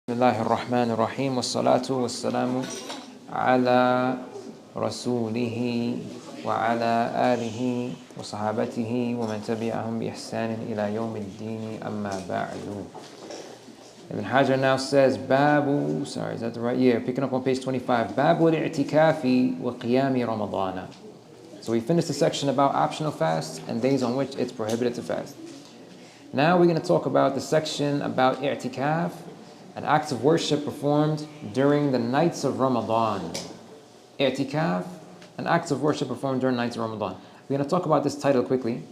بسم الله الرحمن الرحيم والصلاة والسلام على رسوله وعلى آله وصحابته ومن تبعهم بإحسان إلى يوم الدين أما بعد. Ibn Hajar now says, is that the right? Yeah, picking up on page 25. Babu al-i'tikafi wa qiyami Ramadana. So we finished the section about optional fasts and days on which it's prohibited to fast. Now we're going to talk about the section about i'tikaf, an act of worship performed during the nights of Ramadan. I'tikaf, an act of worship performed during the nights of Ramadan. We're going to talk about this title quickly.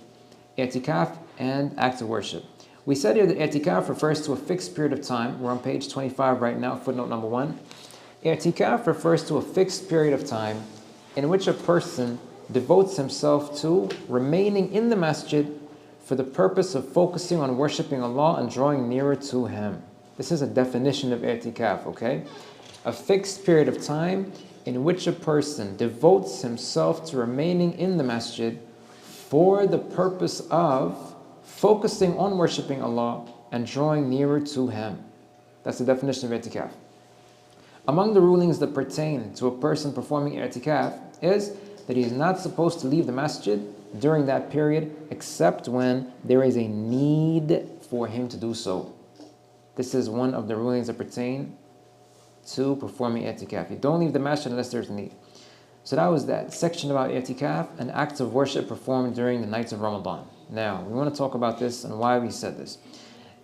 I'tikaf and act of worship. We said here that i'tikaf refers to a fixed period of time. We're on page 25 right now, footnote number 1. I'tikaf refers to a fixed period of time in which a person devotes himself to remaining in the masjid for the purpose of focusing on worshiping Allah and drawing nearer to Him. This is a definition of i'tikaf, okay? A fixed period of time in which a person devotes himself to remaining in the masjid for the purpose of focusing on worshiping Allah and drawing nearer to Him. That's the definition of i'tikaf. Among the rulings that pertain to a person performing i'tikaf is that he is not supposed to leave the masjid during that period except when there is a need for him to do so. This is one of the rulings that pertain to performing i'tikaf. You don't leave the masjid unless there's a need. So that was that section about i'tikaf, an act of worship performed during the nights of Ramadan. Now, we want to talk about this and why we said this.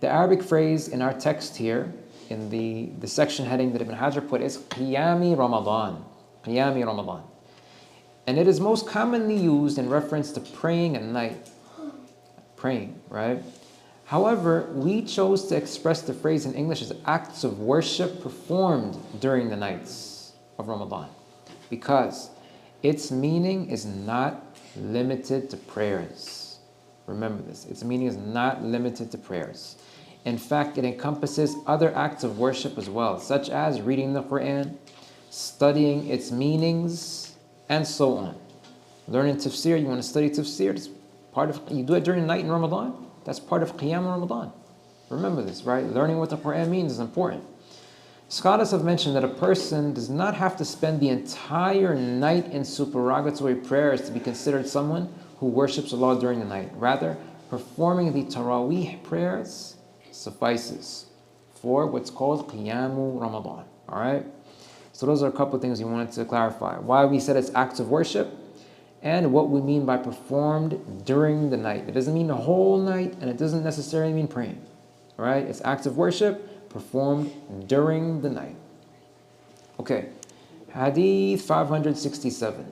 The Arabic phrase in our text here, in the section heading that Ibn Hajar put, is qiyami Ramadan. Qiyami Ramadan. And it is most commonly used in reference to praying at night. Praying, right? However, we chose to express the phrase in English as acts of worship performed during the nights of Ramadan, because its meaning is not limited to prayers. Remember this. Its meaning is not limited to prayers. In fact, it encompasses other acts of worship as well, such as reading the Quran, studying its meanings, and so on. Learning tafsir, you want to study tafsir, it's part of, you do it during the night in Ramadan. That's part of Qiyam Ramadan. Remember this, right? Learning what the Quran means is important. Scholars have mentioned that a person does not have to spend the entire night in supererogatory prayers to be considered someone who worships Allah during the night. Rather, performing the Taraweeh prayers suffices for what's called Qiyam Ramadan. Alright? So those are a couple of things we wanted to clarify. Why we said it's acts of worship, and what we mean by performed during the night. It doesn't mean the whole night, and it doesn't necessarily mean praying. All right? It's acts of worship performed during the night. Okay. Hadith 567.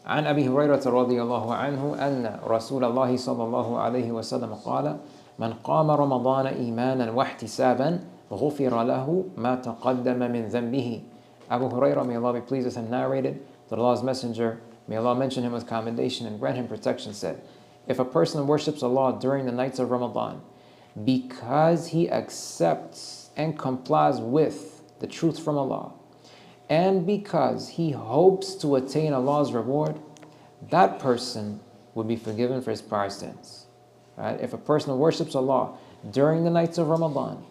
عن أبي هريرة رضي الله عنه أن رسول الله صلى الله عليه وسلم قال من قام رمضان إيمانا واحتسابا غفر له ما تقدم من ذنبه. Abu Hurairah, may Allah be pleased with him, narrated that Allah's Messenger, may Allah mention him with commendation and grant him protection, said, if a person worships Allah during the nights of Ramadan because he accepts and complies with the truth from Allah, and because he hopes to attain Allah's reward, that person will be forgiven for his prior sins. Right? If a person worships Allah during the nights of Ramadan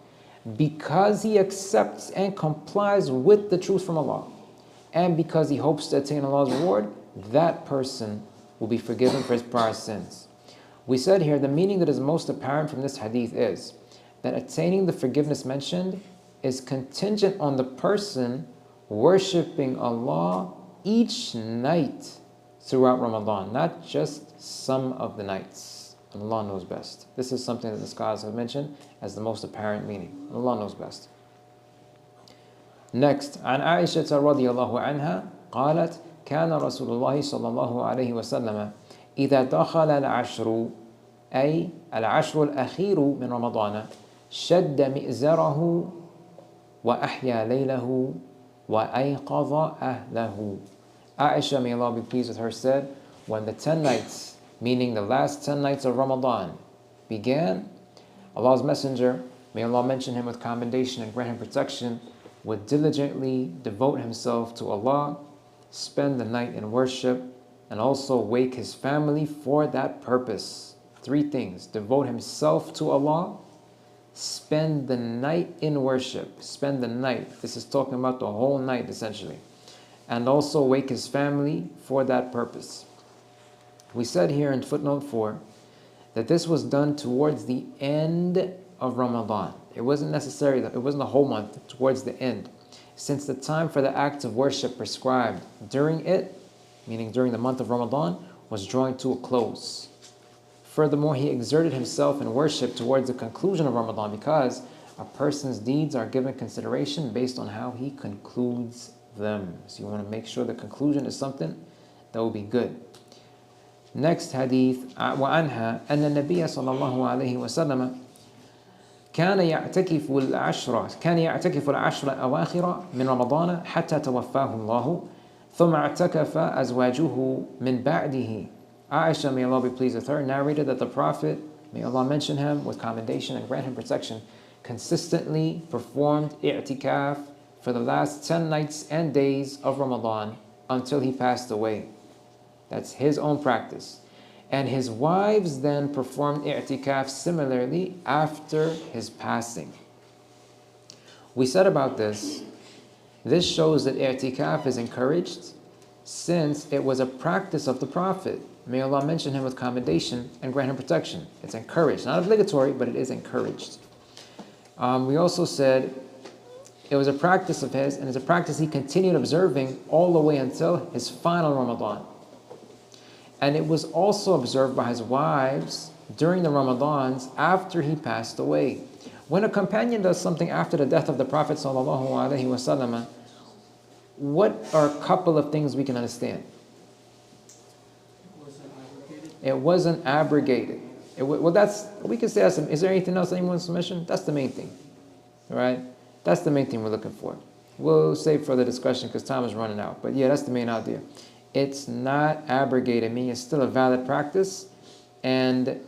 because he accepts and complies with the truth from Allah, and because he hopes to attain Allah's reward, that person will be forgiven for his prior sins. We said here the meaning that is most apparent from this hadith is that attaining the forgiveness mentioned is contingent on the person worshipping Allah each night throughout Ramadan, not just some of the nights. Allah knows best. This is something that the scholars have mentioned as the most apparent meaning. Allah knows best. Next, عن عائشة رضي الله عنها قالت كان رسول الله صلى الله عليه وسلم إذا دخل العشر أي العشر الأخير من رمضان شد مئزره وأحيا ليله وأيقظ أهله. Aisha, may Allah be pleased with her, said, when the 10 nights, meaning the last 10 nights of Ramadan, began, Allah's Messenger, may Allah mention him with commendation and grant him protection, would diligently devote himself to Allah, spend the night in worship, and also wake his family for that purpose. 3 things: devote himself to Allah, spend the night in worship. Spend the night. This is talking about the whole night, essentially. And also wake his family for that purpose. We said here in footnote 4 that this was done towards the end of Ramadan. It wasn't necessary that it wasn't the whole month, towards the end. Since the time for the acts of worship prescribed during it, meaning during the month of Ramadan, was drawing to a close. Furthermore, he exerted himself in worship towards the conclusion of Ramadan, because a person's deeds are given consideration based on how he concludes them. So you want to make sure the conclusion is something that will be good. Next hadith, وعنها أن النبي صلى الله عليه وسلم كان يعتكف العشر الأواخر من رمضان حتى توفاه الله ثم اعتكف أزواجه من بعده. Aisha, may Allah be pleased with her, narrated that the Prophet, may Allah mention him with commendation and grant him protection, consistently performed i'tikaf for the last 10 nights and days of Ramadan until he passed away. That's his own practice. And his wives then performed i'tikaf similarly after his passing. We said about this shows that i'tikaf is encouraged since it was a practice of the Prophet. May Allah mention him with commendation and grant him protection. It's encouraged, not obligatory, but it is encouraged. We also said it was a practice of his, and it's a practice he continued observing all the way until his final Ramadan. And it was also observed by his wives during the Ramadans after he passed away. When a companion does something after the death of the Prophet ﷺ, what are a couple of things we can understand? It wasn't abrogated. Well, that's, we can say that's, is there anything else anyone's submission? That's the main thing, right? That's the main thing we're looking for. We'll save further discussion because time is running out. But yeah, that's the main idea. It's not abrogated, meaning it's still a valid practice and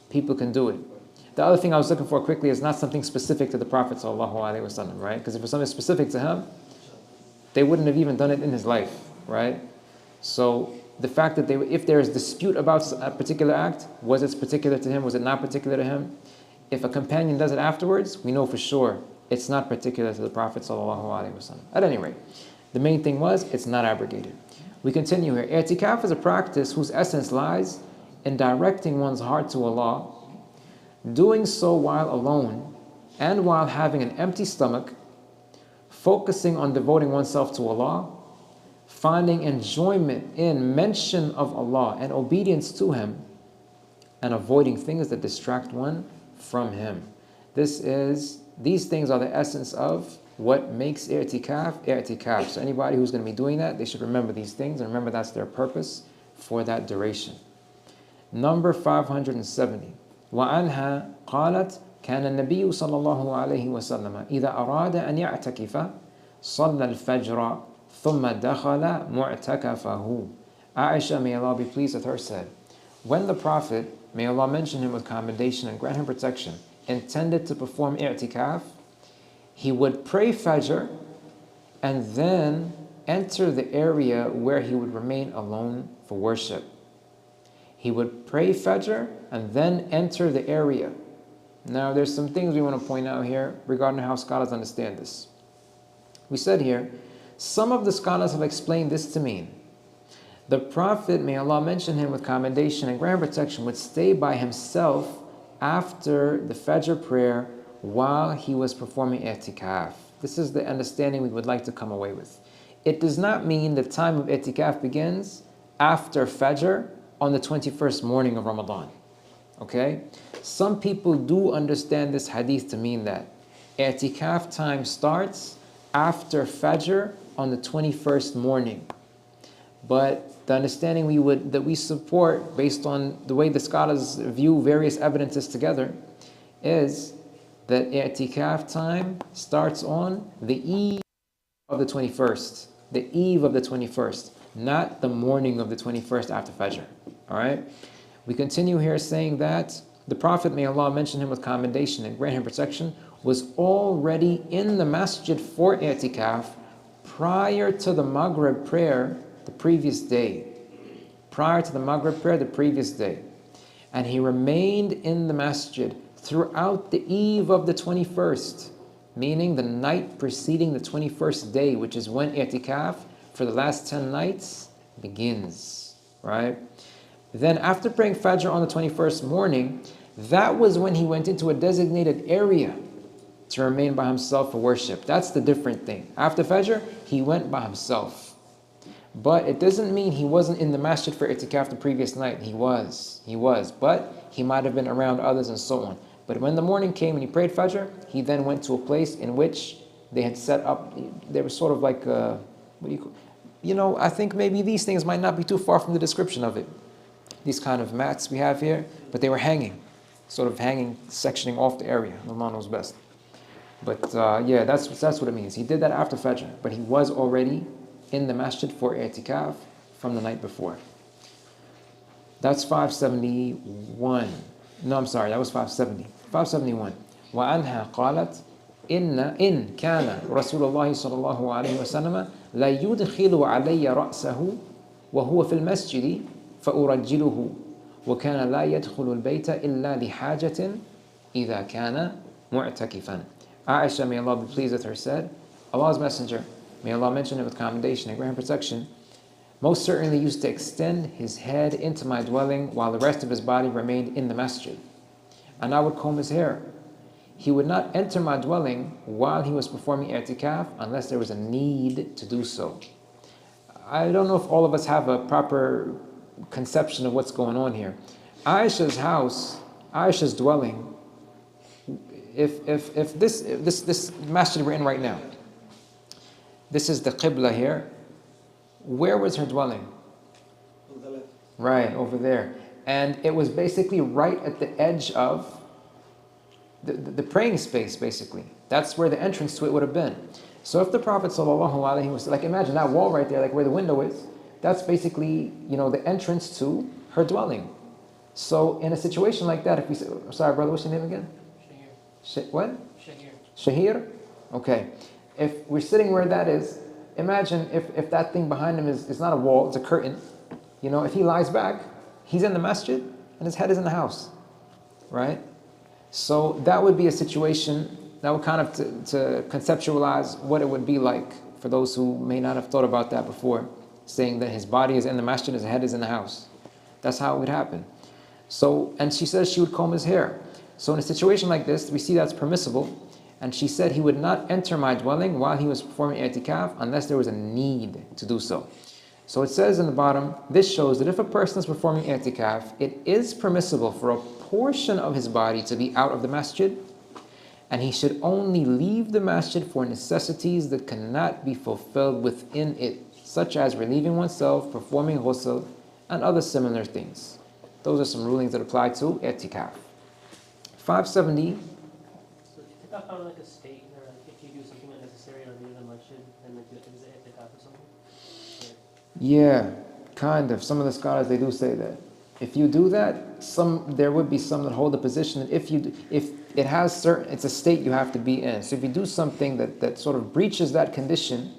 people can do it. The other thing I was looking for quickly is not something specific to the Prophet ﷺ, right? Because if it was something specific to him, they wouldn't have even done it in his life, right? So the fact that if there is dispute about a particular act, was it particular to him, was it not particular to him? If a companion does it afterwards, we know for sure it's not particular to the Prophet ﷺ. At any rate, the main thing was it's not abrogated. We continue here. I'tikaf is a practice whose essence lies in directing one's heart to Allah, doing so while alone and while having an empty stomach, focusing on devoting oneself to Allah, finding enjoyment in mention of Allah and obedience to Him, and avoiding things that distract one from Him. These things are the essence of what makes i'tikaf. So anybody who's going to be doing that, they should remember these things and remember that's their purpose for that duration. Number 570. وعنها قالت كان النبي صلى الله عليه وسلم إذا أراد أن يعتكف صلى الفجر ثم دخل معتكفه. Aisha, may Allah be pleased with her, said, when the Prophet, may Allah mention him with commendation and grant him protection, intended to perform i'tikaf, he would pray Fajr and then enter the area where he would remain alone for worship. He would pray Fajr and then enter the area. Now there's some things we want to point out here regarding how scholars understand this. We said here, some of the scholars have explained this to mean the Prophet, may Allah mention him with commendation and grant protection, would stay by himself after the Fajr prayer while he was performing i'tikaf. This is the understanding we would like to come away with. It does not mean the time of i'tikaf begins after Fajr on the 21st morning of Ramadan. Okay? Some people do understand this hadith to mean that i'tikaf time starts after Fajr on the 21st morning. But the understanding that we support based on the way the scholars view various evidences together is that i'tikaf time starts on the eve of the 21st. The eve of the 21st, not the morning of the 21st after Fajr. Alright? We continue here saying that the Prophet, may Allah mention him with commendation and grant him protection, was already in the masjid for i'tikaf prior to the Maghrib prayer the previous day. Prior to the Maghrib prayer the previous day. And he remained in the masjid throughout the eve of the 21st, meaning the night preceding the 21st day, which is when i'tikaf for the last 10 nights begins, right? Then after praying Fajr on the 21st morning, that was when he went into a designated area to remain by himself for worship. That's the different thing. After Fajr, he went by himself. But it doesn't mean he wasn't in the masjid for i'tikaf the previous night. He was. But he might have been around others and so on. But when the morning came and he prayed Fajr, he then went to a place in which they had set up, they were sort of like, I think maybe these things might not be too far from the description of it. These kind of mats we have here, but they were hanging, sort of hanging, sectioning off the area. Allah knows best. But yeah, that's what it means. He did that after Fajr, but he was already in the masjid for i'tikaf from the night before. That's 571. No, I'm sorry, that was 570. 571. وعنها قالت إن كان رسول الله صلى الله عليه وسلم لا يدخل علي رأسه وهو في المسجد فأرجله وكان لا يدخل البيت إلا لحاجة إذا كان معتكفا. Aisha, may Allah be pleased with her, said, Allah's Messenger, may Allah mention it with commendation and grant him protection, most certainly used to extend his head into my dwelling while the rest of his body remained in the masjid. And I would comb his hair. He would not enter my dwelling while he was performing i'tikaf unless there was a need to do so. I don't know if all of us have a proper conception of what's going on here. Aisha's house, Aisha's dwelling, if this masjid we're in right now, this is the Qibla here, where was her dwelling? Right, over there. And it was basically right at the edge of the praying space, basically. That's where the entrance to it would have been. So if the Prophet ﷺ, like imagine that wall right there, like where the window is, that's basically, the entrance to her dwelling. So in a situation like that, if we say, I'm sorry brother, what's your name again? Shahir. What? Shahir. Shahir? Okay. If we're sitting where that is, imagine if that thing behind him is not a wall, it's a curtain. If he lies back, he's in the masjid and his head is in the house, right? So that would be a situation that would kind of to conceptualize what it would be like for those who may not have thought about that before, saying that his body is in the masjid, his head is in the house. That's how it would happen. So, and she says she would comb his hair. So in a situation like this, we see that's permissible. And she said he would not enter my dwelling while he was performing i'tikaf unless there was a need to do so. So it says in the bottom, this shows that if a person is performing i'tikaf, it is permissible for a portion of his body to be out of the masjid, and he should only leave the masjid for necessities that cannot be fulfilled within it, such as relieving oneself, performing ghusl, and other similar things. Those are some rulings that apply to i'tikaf. 570. So i'tikaf kind of like a state where if you do something unnecessary or leave the masjid, then like is it i'tikaf or something? Yeah, kind of. Some of the scholars, they do say that. If you do that, there would be some that hold the position that if it has certain, it's a state you have to be in. So if you do something that sort of breaches that condition,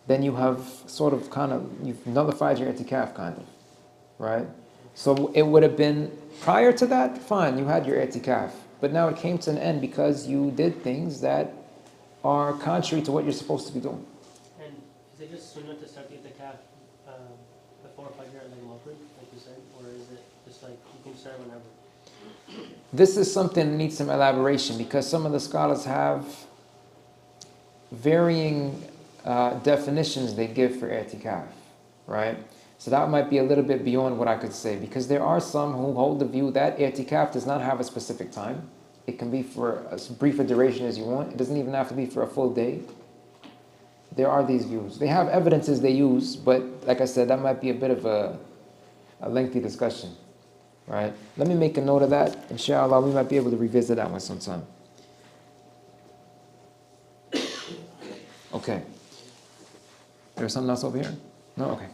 then you have you've nullified your i'tikaf kind of, right? So it would have been, prior to that, fine, you had your i'tikaf. But now it came to an end because you did things that are contrary to what you're supposed to be doing. And is it just sunnah to start the i'tikaf before Fajr and then Maghrib, like you said? Or is it just like you can start whenever? This is something that needs some elaboration because some of the scholars have varying definitions they give for i'tikaf, right? So that might be a little bit beyond what I could say because there are some who hold the view that i'tikaf does not have a specific time. It can be for as brief a duration as you want. It doesn't even have to be for a full day. There are these views. They have evidences they use, but like I said, that might be a bit of a lengthy discussion, right? Let me make a note of that. Inshallah, we might be able to revisit that one sometime. Okay. There's something else over here? No? Okay.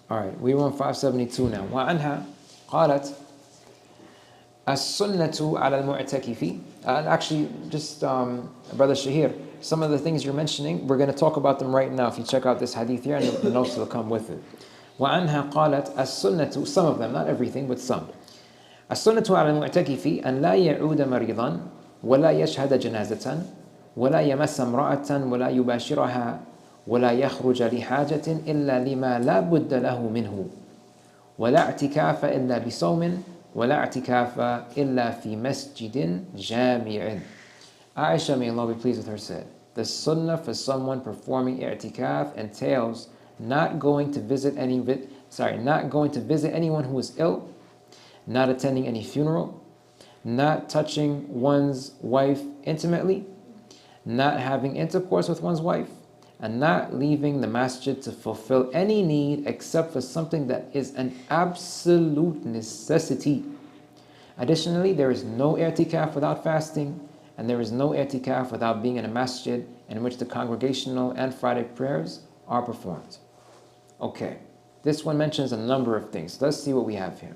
All right, we're on 572 now. وعنها قالت السنة على المعتكف. And actually, just Brother Shahir, some of the things you're mentioning, we're going to talk about them right now if you check out this hadith here and the notes will come with it. وعنها قالت السنة, some of them, not everything, but some. السنة على المعتكف أن لا يعود مريضا ولا يشهد جنازة ولا يمس امرأة ولا يباشرها ولا يخرج لحاجة إلا لما لا بد له منه ولا اعتكاف إلا بصوم ولا اعتكاف إلا في مسجد جامع. Aisha, may Allah be pleased with her, said, the sunnah for someone performing i'tikaf entails not going to visit anyone who is ill, not attending any funeral, not touching one's wife intimately, not having intercourse with one's wife, and not leaving the masjid to fulfill any need except for something that is an absolute necessity. Additionally, there is no i'tikaf without fasting, and there is no i'tikaf without being in a masjid in which the congregational and Friday prayers are performed. Okay, this one mentions a number of things. Let's see what we have here.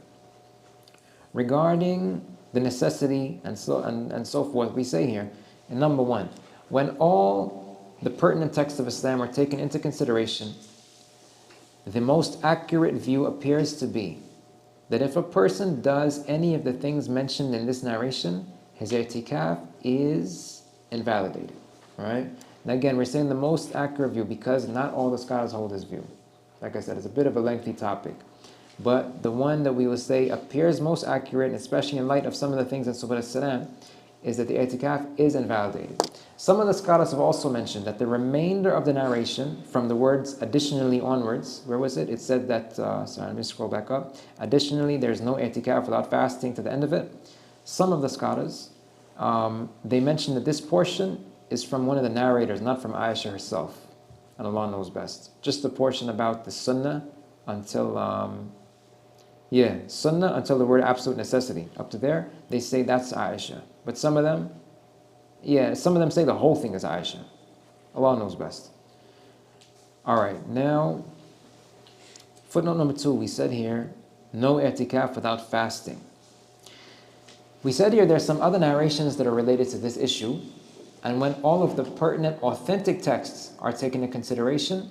Regarding the necessity and so forth, we say here, in number one, when all the pertinent texts of Islam are taken into consideration, the most accurate view appears to be that if a person does any of the things mentioned in this narration, his i'tikaf is invalidated. All right? And again, we're saying the most accurate view because not all the scholars hold this view. Like I said, it's a bit of a lengthy topic. But the one that we will say appears most accurate, especially in light of some of the things in Subul al-Salam, is that the i'tikaf is invalidated. Some of the scholars have also mentioned that the remainder of the narration, from the words additionally onwards, where was it? It said that, sorry, let me scroll back up. Additionally, there's no i'tikaf without fasting to the end of it. Some of the scholars, they mentioned that this portion is from one of the narrators, not from Aisha herself. And Allah knows best. Just the portion about the sunnah until, sunnah until the word absolute necessity. Up to there, they say that's Aisha. But some of them say the whole thing is Aisha. Allah knows best. Alright, now, footnote number 2, we said here, no i'tikaf without fasting. We said here there's some other narrations that are related to this issue, and when all of the pertinent authentic texts are taken into consideration,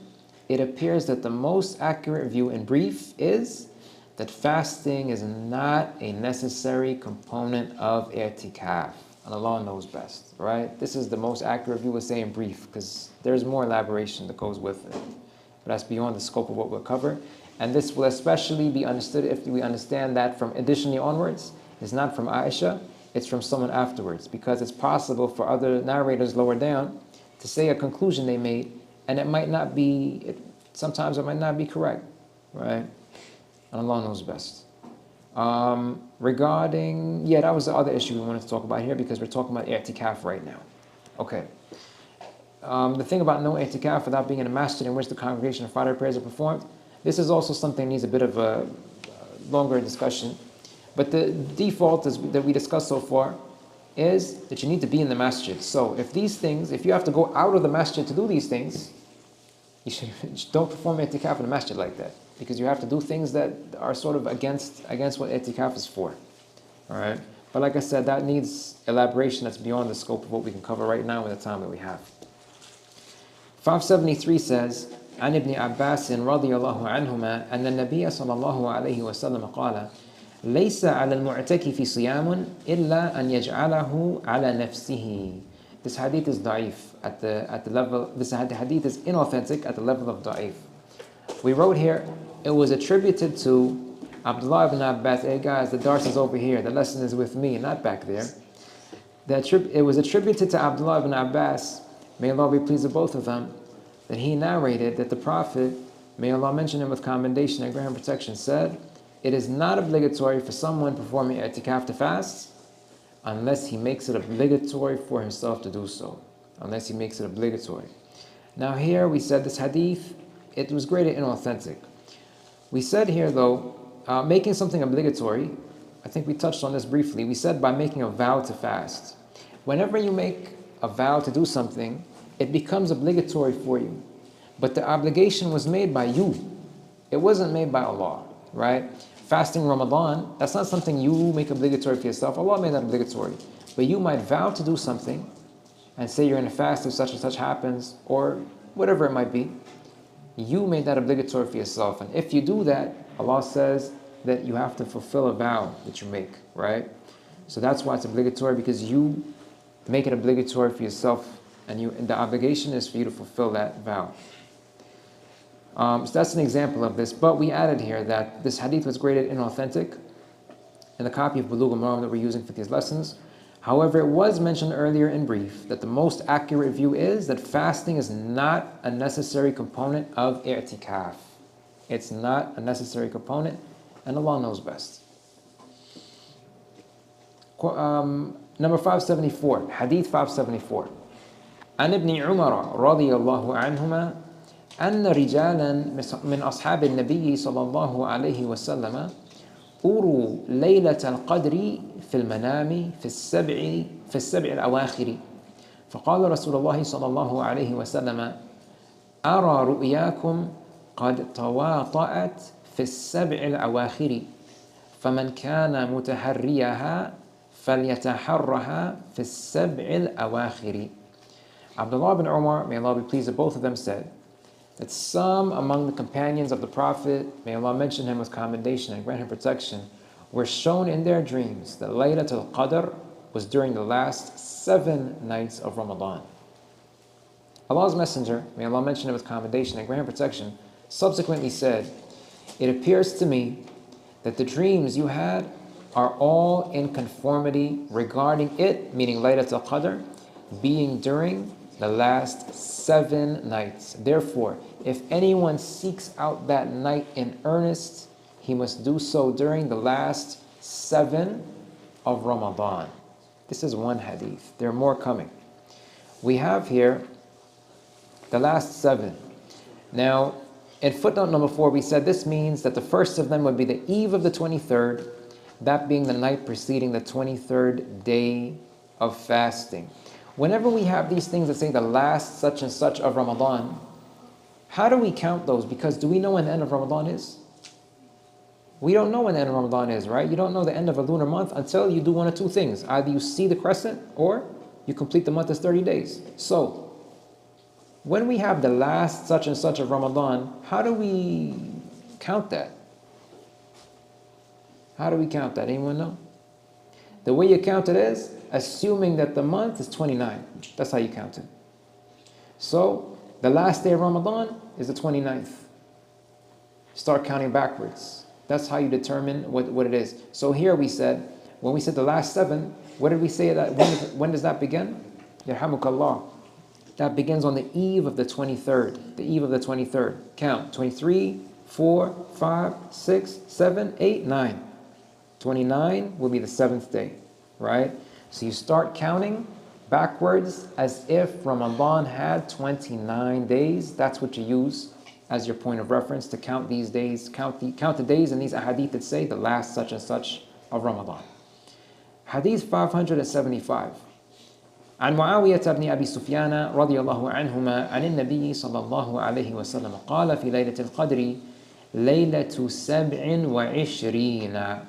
it appears that the most accurate view in brief is that fasting is not a necessary component of i'tikaf. And Allah knows best, right? This is the most accurate view, we'll say in brief, because there's more elaboration that goes with it. But that's beyond the scope of what we'll cover. And this will especially be understood if we understand that from additionally onwards, it's not from Aisha, it's from someone afterwards. Because it's possible for other narrators lower down to say a conclusion they made, and it might not be, sometimes it might not be correct, right? And Allah knows best. Regarding, that was the other issue we wanted to talk about here because we're talking about i'tikaf right now. Okay. The thing about no i'tikaf without being in a masjid in which the congregation of Friday prayers are performed, this is also something that needs a bit of a longer discussion. But the default that we discussed so far is that you need to be in the masjid. So if these things, if you have to go out of the masjid to do these things, you don't perform i'tikaf in the masjid like that. Because you have to do things that are sort of against what i'tikaf is for. Alright? But like I said, that needs elaboration that's beyond the scope of what we can cover right now in the time that we have. 573 says, عن ابن عباس رضي الله عنهما أن النبي صلى الله عليه وسلم قال ليس على المعتكف صيام إلا أن يجعله على نفسه. This hadith is da'if at the level, this hadith is inauthentic at the level of da'if. We wrote here, it was attributed to Abdullah ibn Abbas. Hey guys, the dars is over here. The lesson is with me, not back there. It was attributed to Abdullah ibn Abbas, may Allah be pleased with both of them, that he narrated that the Prophet, may Allah mention him with commendation and grant him protection, said, it is not obligatory for someone performing i'tikaf to fast unless he makes it obligatory for himself to do so. Unless he makes it obligatory. Now here we said this hadith, it was graded inauthentic. We said here though, making something obligatory, I think we touched on this briefly, we said by making a vow to fast. Whenever you make a vow to do something, it becomes obligatory for you. But the obligation was made by you. It wasn't made by Allah, right? Fasting Ramadan, that's not something you make obligatory for yourself. Allah made that obligatory. But you might vow to do something and say you're going to fast if such and such happens, or whatever it might be. You made that obligatory for yourself. And if you do that, Allah says, that you have to fulfill a vow that you make, right? So that's why it's obligatory, because you make it obligatory for yourself, and the obligation is for you to fulfill that vow. So that's an example of this, but we added here that this hadith was graded inauthentic in the copy of Book Bulugh that we're using for these lessons. However, it was mentioned earlier in brief that the most accurate view is that fasting is not a necessary component of i'tikaf. It's not a necessary component, and Allah knows best. Number 574, Hadith 574. عن ابن عمر رضي الله عنهما أن رجالا من أصحاب النبي صلى الله عليه وسلم أروا ليلة القدر في المنام في السبع الأواخر، فقال رسول الله صلى الله عليه وسلم أرى رؤياكم قد تواطأت في السبع الأواخر، فمن كان متحريها فليتحرها في السبع الأواخر. Abdullah bin Umar, may Allah be pleased with both of them, said that some among the companions of the Prophet, may Allah mention him with commendation and grant him protection, were shown in their dreams that Laylatul Qadr was during the last 7 nights of Ramadan. Allah's Messenger, may Allah mention him with commendation and grant him protection, subsequently said, "It appears to me that the dreams you had are all in conformity regarding it," meaning Laylatul Qadr, being during the last 7 nights. Therefore, if anyone seeks out that night in earnest, he must do so during the last 7 of Ramadan. This is one hadith. There are more coming. We have here the last 7. Now, in footnote number 4, we said this means that the first of them would be the eve of the 23rd, that being the night preceding the 23rd day of fasting. Whenever we have these things that say the last such and such of Ramadan, how do we count those? Because do we know when the end of Ramadan is? We don't know when the end of Ramadan is, right? You don't know the end of a lunar month until you do one of two things. Either you see the crescent or you complete the month as 30 days. So, when we have the last such and such of Ramadan, how do we count that? How do we count that? Anyone know? The way you count it is assuming that the month is 29. That's how you count it. So, the last day of Ramadan is the 29th. Start counting backwards. That's how you determine what it is. So here we said, when we said the last 7, what did we say that? When does that begin? Yarhamukallah. That begins on the eve of the 23rd. The eve of the 23rd. Count. 23, 4, 5, 6, 7, 8, 9. 29 will be the 7th day, right? So you start counting backwards as if Ramadan had 29 days. That's what you use as your point of reference to count these days. Count the days in these ahadith that say the last such and such of Ramadan. Hadith 575. عن معاوية بن أبي سفيان رضي الله عنهما عن النبي صلى الله عليه وسلم قال في ليلة القدر ليلة 27.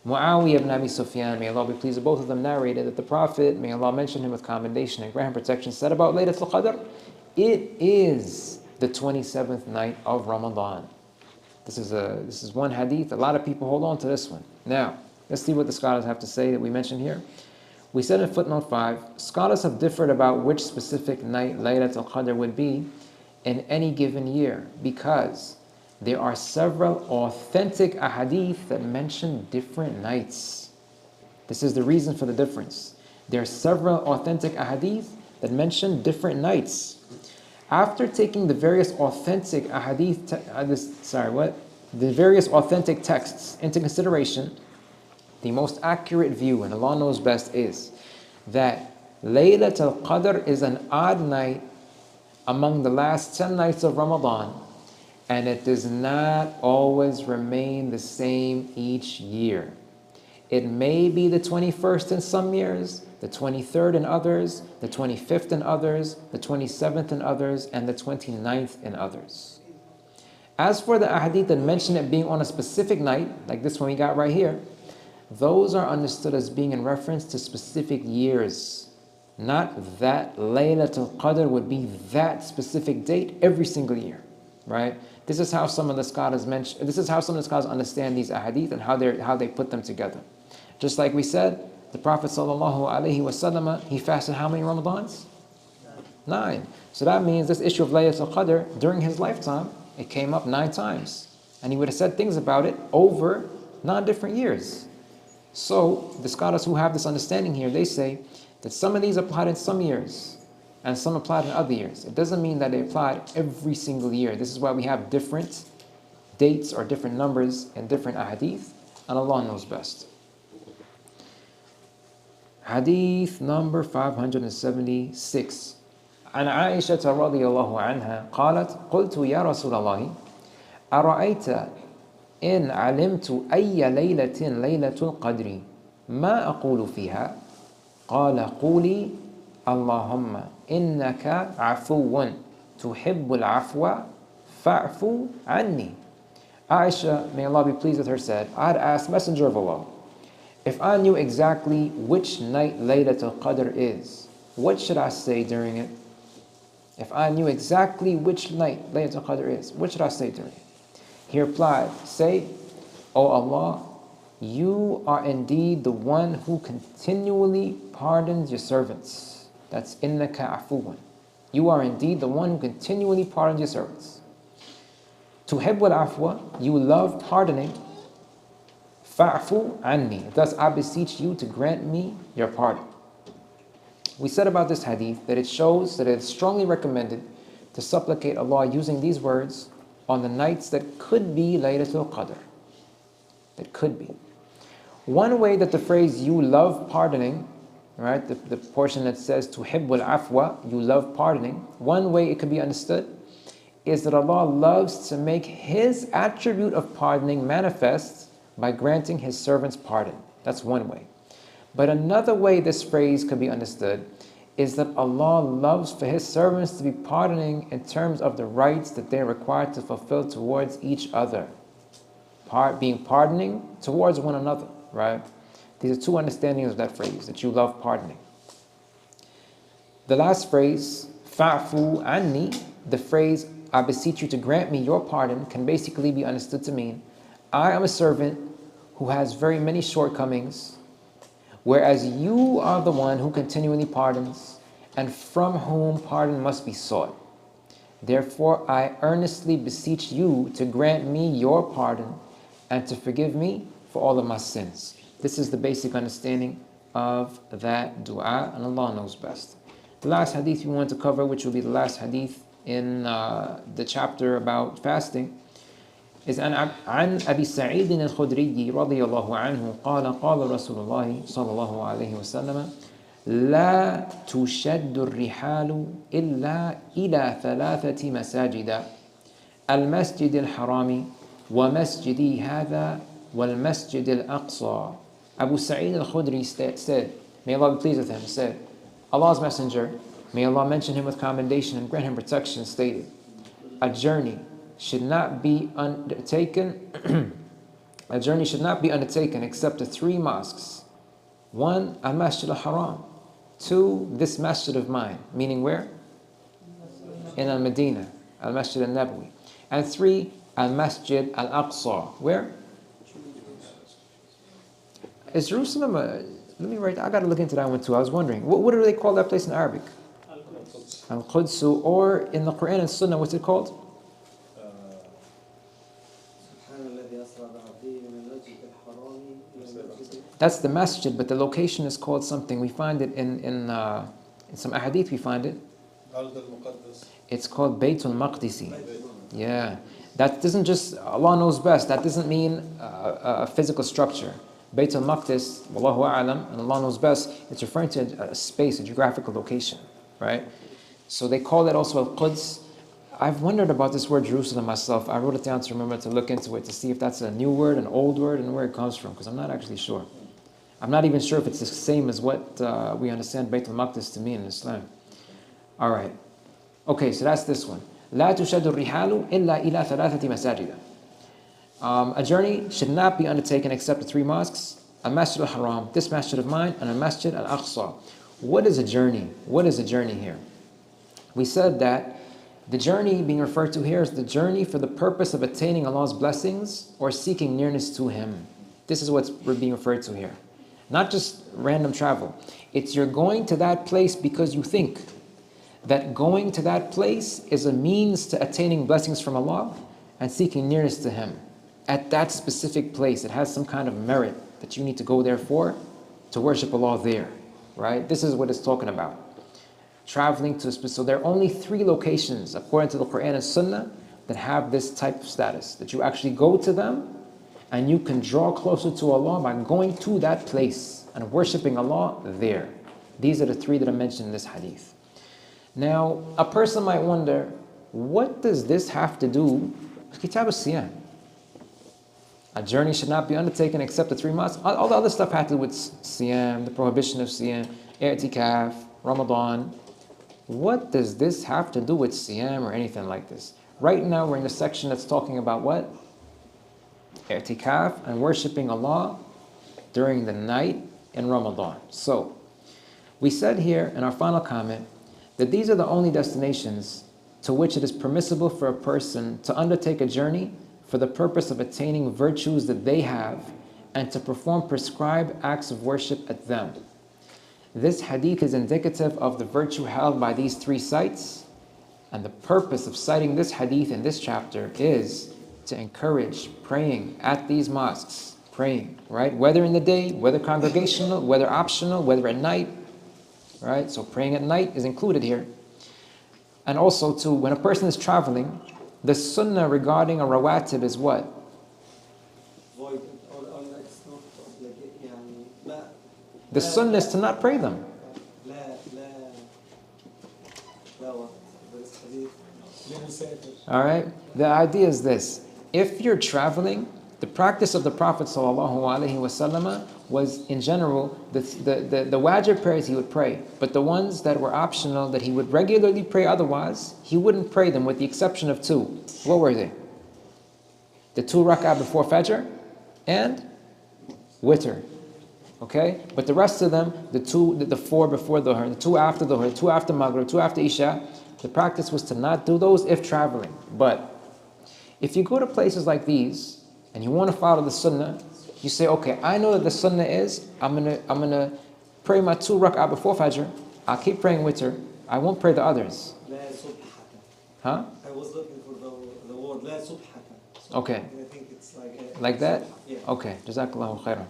Muawiyah ibn Abi Sufyan, may Allah be pleased with both of them, narrated that the Prophet, may Allah mention him with commendation and grant him protection, said about Laylatul Qadr, it is the 27th night of Ramadan. This is one hadith. A lot of people hold on to this one. Now, let's see what the scholars have to say that we mentioned here. We said in footnote 5, scholars have differed about which specific night Laylatul Qadr would be in any given year, because there are several authentic ahadith that mention different nights. This is the reason for the difference. There are several authentic ahadith that mention different nights. After taking the various authentic ahadith, the various authentic texts into consideration, the most accurate view, and Allah knows best, is that Laylatul Qadr is an odd night among the last 10 nights of Ramadan, and it does not always remain the same each year. It may be the 21st in some years, the 23rd in others, the 25th in others, the 27th in others, and the 29th in others. As for the ahadith that mention it being on a specific night, like this one we got right here, those are understood as being in reference to specific years. Not that Laylatul Qadr would be that specific date every single year. right? This is how some of the scholars mention. This is how some of the scholars understand these ahadith and how they put them together. Just like we said, the Prophet ﷺ, he fasted how many Ramadans? 9. So that means this issue of Laylatul Qadr during his lifetime, it came up 9 times, and he would have said things about it over 9 different years. So the scholars who have this understanding here, they say that some of these applied in some years and some applied in other years. It doesn't mean that they applied every single year. This is why we have different dates or different numbers in different ahadith, and Allah knows best. Hadith number 576. عن عائشة رضي الله عنها قالت قلت يا رسول الله أرأيت إن علمت أي ليلة ليلة القدر ما أقول فيها قال قولي اللهم إنك عفو تحب العفو فاعف عني. Aisha, may Allah be pleased with her, said, I had asked Messenger of Allah, if I knew exactly which night Laylatul Qadr is, what should I say during it? If I knew exactly which night Laylatul Qadr is, what should I say during it? He replied, say, O Allah, you are indeed the one who continually pardons your servants. That's innaka afuwan. You are indeed the one who continually pardons your servants. Tuhibbul afwa, you love pardoning. Fa'fu anni, thus I beseech you to grant me your pardon. We said about this hadith that it shows that it is strongly recommended to supplicate Allah using these words on the nights that could be Laylatul Qadr. That could be. One way that the phrase you love pardoning, right, the portion that says tuhibbul afwa, you love pardoning, one way it could be understood is that Allah loves to make His attribute of pardoning manifest by granting His servants pardon. That's one way. But another way this phrase could be understood is that Allah loves for His servants to be pardoning in terms of the rights that they're required to fulfill towards each other. Being pardoning towards one another, right? These are two understandings of that phrase, that you love pardoning. The last phrase, fa'fu anni, the phrase, I beseech you to grant me your pardon, can basically be understood to mean, I am a servant who has very many shortcomings, whereas you are the one who continually pardons, and from whom pardon must be sought. Therefore, I earnestly beseech you to grant me your pardon and to forgive me for all of my sins. This is the basic understanding of that dua, and Allah knows best. The last hadith we want to cover, which will be the last hadith in the chapter about fasting, is عن أبي سعيد الخدري رضي الله عنه قال قال رسول الله صلى الله عليه وسلم لا تشد الرحال إلا إلى 3 مساجد المسجد الحرام ومسجدي هذا والمسجد الأقصى. Abu Sa'id al-Khudri said, may Allah be pleased with him, said, Allah's Messenger, may Allah mention him with commendation and grant him protection, stated, a journey should not be undertaken except to 3 mosques. 1, al-Masjid al-Haram. 2, this masjid of mine, meaning where? In al-Medina, al-Masjid al-Nabawi. And 3, al-Masjid al-Aqsa. Where? Is Jerusalem let me write, I got to look into that one too. I was wondering, what do they call that place in Arabic? Al-Quds. Or in the Quran and Sunnah, what's it called? That's the masjid, but the location is called something. We find it in some ahadith, we find it. It's called Baytul Maqdisi. Yeah. That doesn't just, Allah knows best, that doesn't mean a physical structure. Baytul Maqdis, Wallahu A'lam, and Allah knows best, it's referring to a space, a geographical location, right? So they call it also Al-Quds. I've wondered about this word Jerusalem myself. I wrote it down to remember to look into it, to see if that's a new word, an old word, and where it comes from, because I'm not actually sure. I'm not even sure if it's the same as what we understand Baytul Maqdis to mean in Islam. All right. Okay, so that's this one. لا تشد الرحال إلا إلى 3 مساجد. A journey should not be undertaken except to 3 mosques, a Masjid al-Haram, this masjid of mine, and a Masjid al-Aqsa. What is a journey? What is a journey here? We said that The journey being referred to here is the journey for the purpose of attaining Allah's blessings or seeking nearness to Him. This is what's being referred to here. Not just random travel. It's you're going to that place because you think that going to that place is a means to attaining blessings from Allah and seeking nearness to Him. At that specific place, it has some kind of merit that you need to go there for, to worship Allah there, right? This is what it's talking about. Traveling to a specific, so there are only 3 locations, according to the Quran and Sunnah, that have this type of status, that you actually go to them and you can draw closer to Allah by going to that place and worshiping Allah there. These are the 3 that are mentioned in this hadith. Now, a person might wonder, what does this have to do with Kitab al-Siyam? A journey should not be undertaken except the 3 months. All the other stuff had to do with Siyam, the prohibition of Siyam, i'tikaf, Ramadan. What does this have to do with Siyam or anything like this? Right now we're in the section that's talking about what? I'tikaf and worshipping Allah during the night in Ramadan. So, we said here in our final comment that these are the only destinations to which it is permissible for a person to undertake a journey for the purpose of attaining virtues that they have and to perform prescribed acts of worship at them. This hadith is indicative of the virtue held by these 3 sites, and the purpose of citing this hadith in this chapter is to encourage praying at these mosques, praying, right? Whether in the day, whether congregational, whether optional, whether at night, right? So praying at night is included here. And also too, when a person is traveling, the sunnah regarding a rawatib is what? The sunnah is to not pray them. All right? The idea is this. If you're traveling, the practice of the Prophet ﷺ was, in general, the wajib prayers he would pray. But the ones that were optional, that he would regularly pray otherwise, he wouldn't pray them with the exception of 2. What were they? The 2 rak'ah before Fajr and witr. Okay? But the rest of them, the 4 before Dhuhr, the 2 after Dhuhr, the 2 after Maghrib, 2 after Isha, the practice was to not do those if traveling. But if you go to places like these and you want to follow the sunnah, you say, okay, I know that the sunnah is, I'm gonna pray my 2 rak'ah before Fajr, I'll keep praying witr, I won't pray the others. Huh? I was looking for the word la subhata. Okay. I think it's like that? Yeah. Okay. Jazakallahu khairan.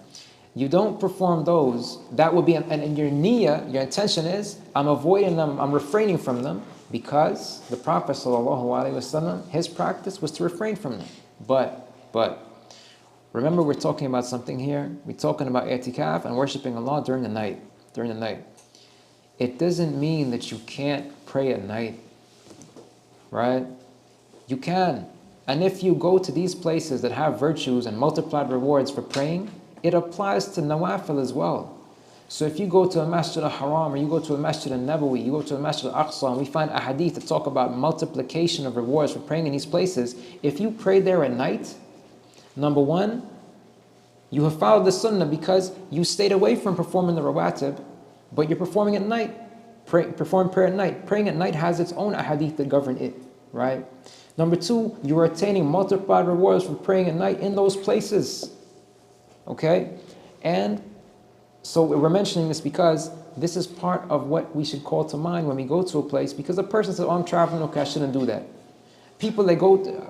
You don't perform those. That would be, and your niyyah, your intention is, I'm avoiding them, I'm refraining from them, because the Prophet ﷺ, his practice was to refrain from them. But remember, we're talking about something here. We're talking about i'tikaf and worshipping Allah during the night. It doesn't mean that you can't pray at night, right? You can. And if you go to these places that have virtues and multiplied rewards for praying, it applies to nawafil as well. So if you go to a Masjid al-Haram, or you go to a Masjid al-Nabawi, you go to a Masjid al-Aqsa, and we find ahadith that talk about multiplication of rewards for praying in these places, if you pray there at night, number 1, you have followed the sunnah because you stayed away from performing the rawatib, but you're performing at night, performing prayer at night. Praying at night has its own ahadith that govern it, right? Number 2, you are attaining multiplied rewards for praying at night in those places, okay? And so we're mentioning this because this is part of what we should call to mind when we go to a place, because a person says, oh, I'm traveling, okay, I shouldn't do that. People,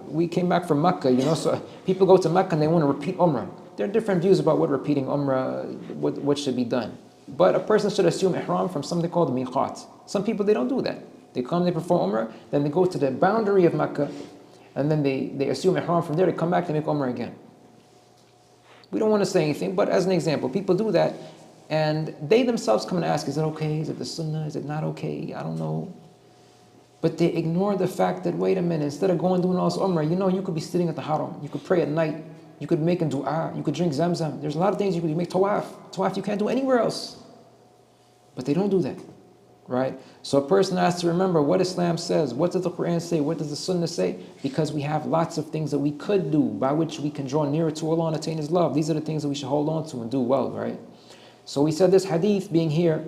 we came back from Mecca, so people go to Mecca and they want to repeat Umrah. There are different views about what repeating Umrah, what should be done. But a person should assume ihram from something called miqat. Some people, they don't do that. They come, they perform Umrah, then they go to the boundary of Mecca, and then they assume ihram from there, they come back, they make Umrah again. We don't want to say anything, but as an example, people do that, and they themselves come and ask, is it okay? Is it the sunnah? Is it not okay? I don't know. But they ignore the fact that, wait a minute, instead of going doing all this Umrah, you could be sitting at the haram, you could pray at night, you could make a dua, you could drink zamzam. There's a lot of things you could do. You make tawaf. Tawaf you can't do anywhere else. But they don't do that, right? So a person has to remember what Islam says. What does the Quran say? What does the Sunnah say? Because we have lots of things that we could do by which we can draw nearer to Allah and attain His love. These are the things that we should hold on to and do well, right? So we said this hadith being here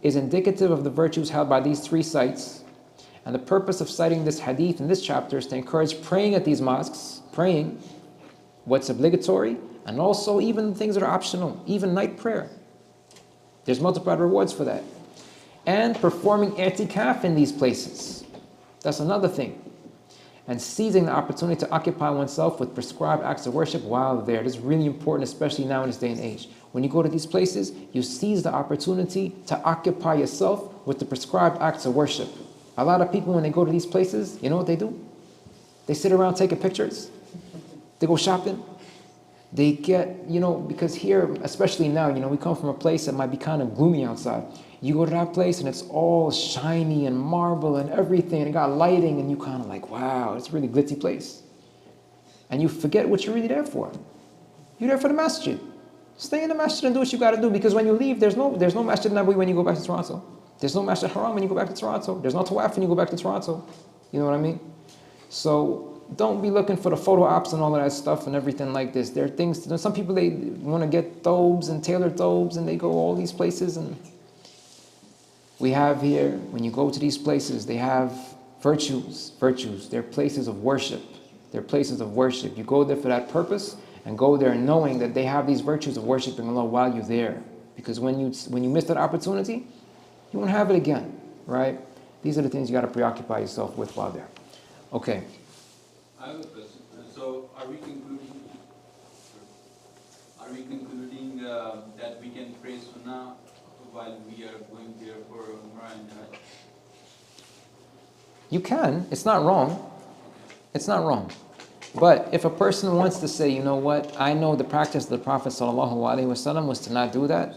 is indicative of the virtues held by these 3 sites, And the purpose of citing this hadith in this chapter is to encourage praying at these mosques, praying what's obligatory, and also even things that are optional, even night prayer. There's multiplied rewards for that. And performing i'tikaf in these places. That's another thing. And seizing the opportunity to occupy oneself with prescribed acts of worship while there. This is really important, especially now in this day and age. When you go to these places, you seize the opportunity to occupy yourself with the prescribed acts of worship. A lot of people, when they go to these places, you know what they do? They sit around taking pictures. They go shopping. They get, because here, especially now, we come from a place that might be kind of gloomy outside. You go to that place and it's all shiny and marble and everything, and it got lighting, and you kind of like, wow, it's a really glitzy place. And you forget what you're really there for. You're there for the masjid. Stay in the masjid and do what you got to do, because when you leave, there's no masjid Nabawi when you go back to Toronto. There's no masjid Haram when you go back to Toronto. There's no tawaf when you go back to Toronto. You know what I mean? So don't be looking for the photo ops and all of that stuff and everything like this. There are things, some people, they want to get thobes and tailored thobes, and they go all these places. And we have here, when you go to these places, they have virtues. They're places of worship. They're places of worship. You go there for that purpose, and go there knowing that they have these virtues of worshiping Allah while you're there. Because when you miss that opportunity, you won't have it again, right? These are the things you got to preoccupy yourself with while there. Okay. I have a question. So, are we concluding that we can pray Sunnah while we are going there for Umrah and Hajj? You can. It's not wrong. It's not wrong. But if a person wants to say, you know what, I know the practice of the Prophet ﷺ was to not do that.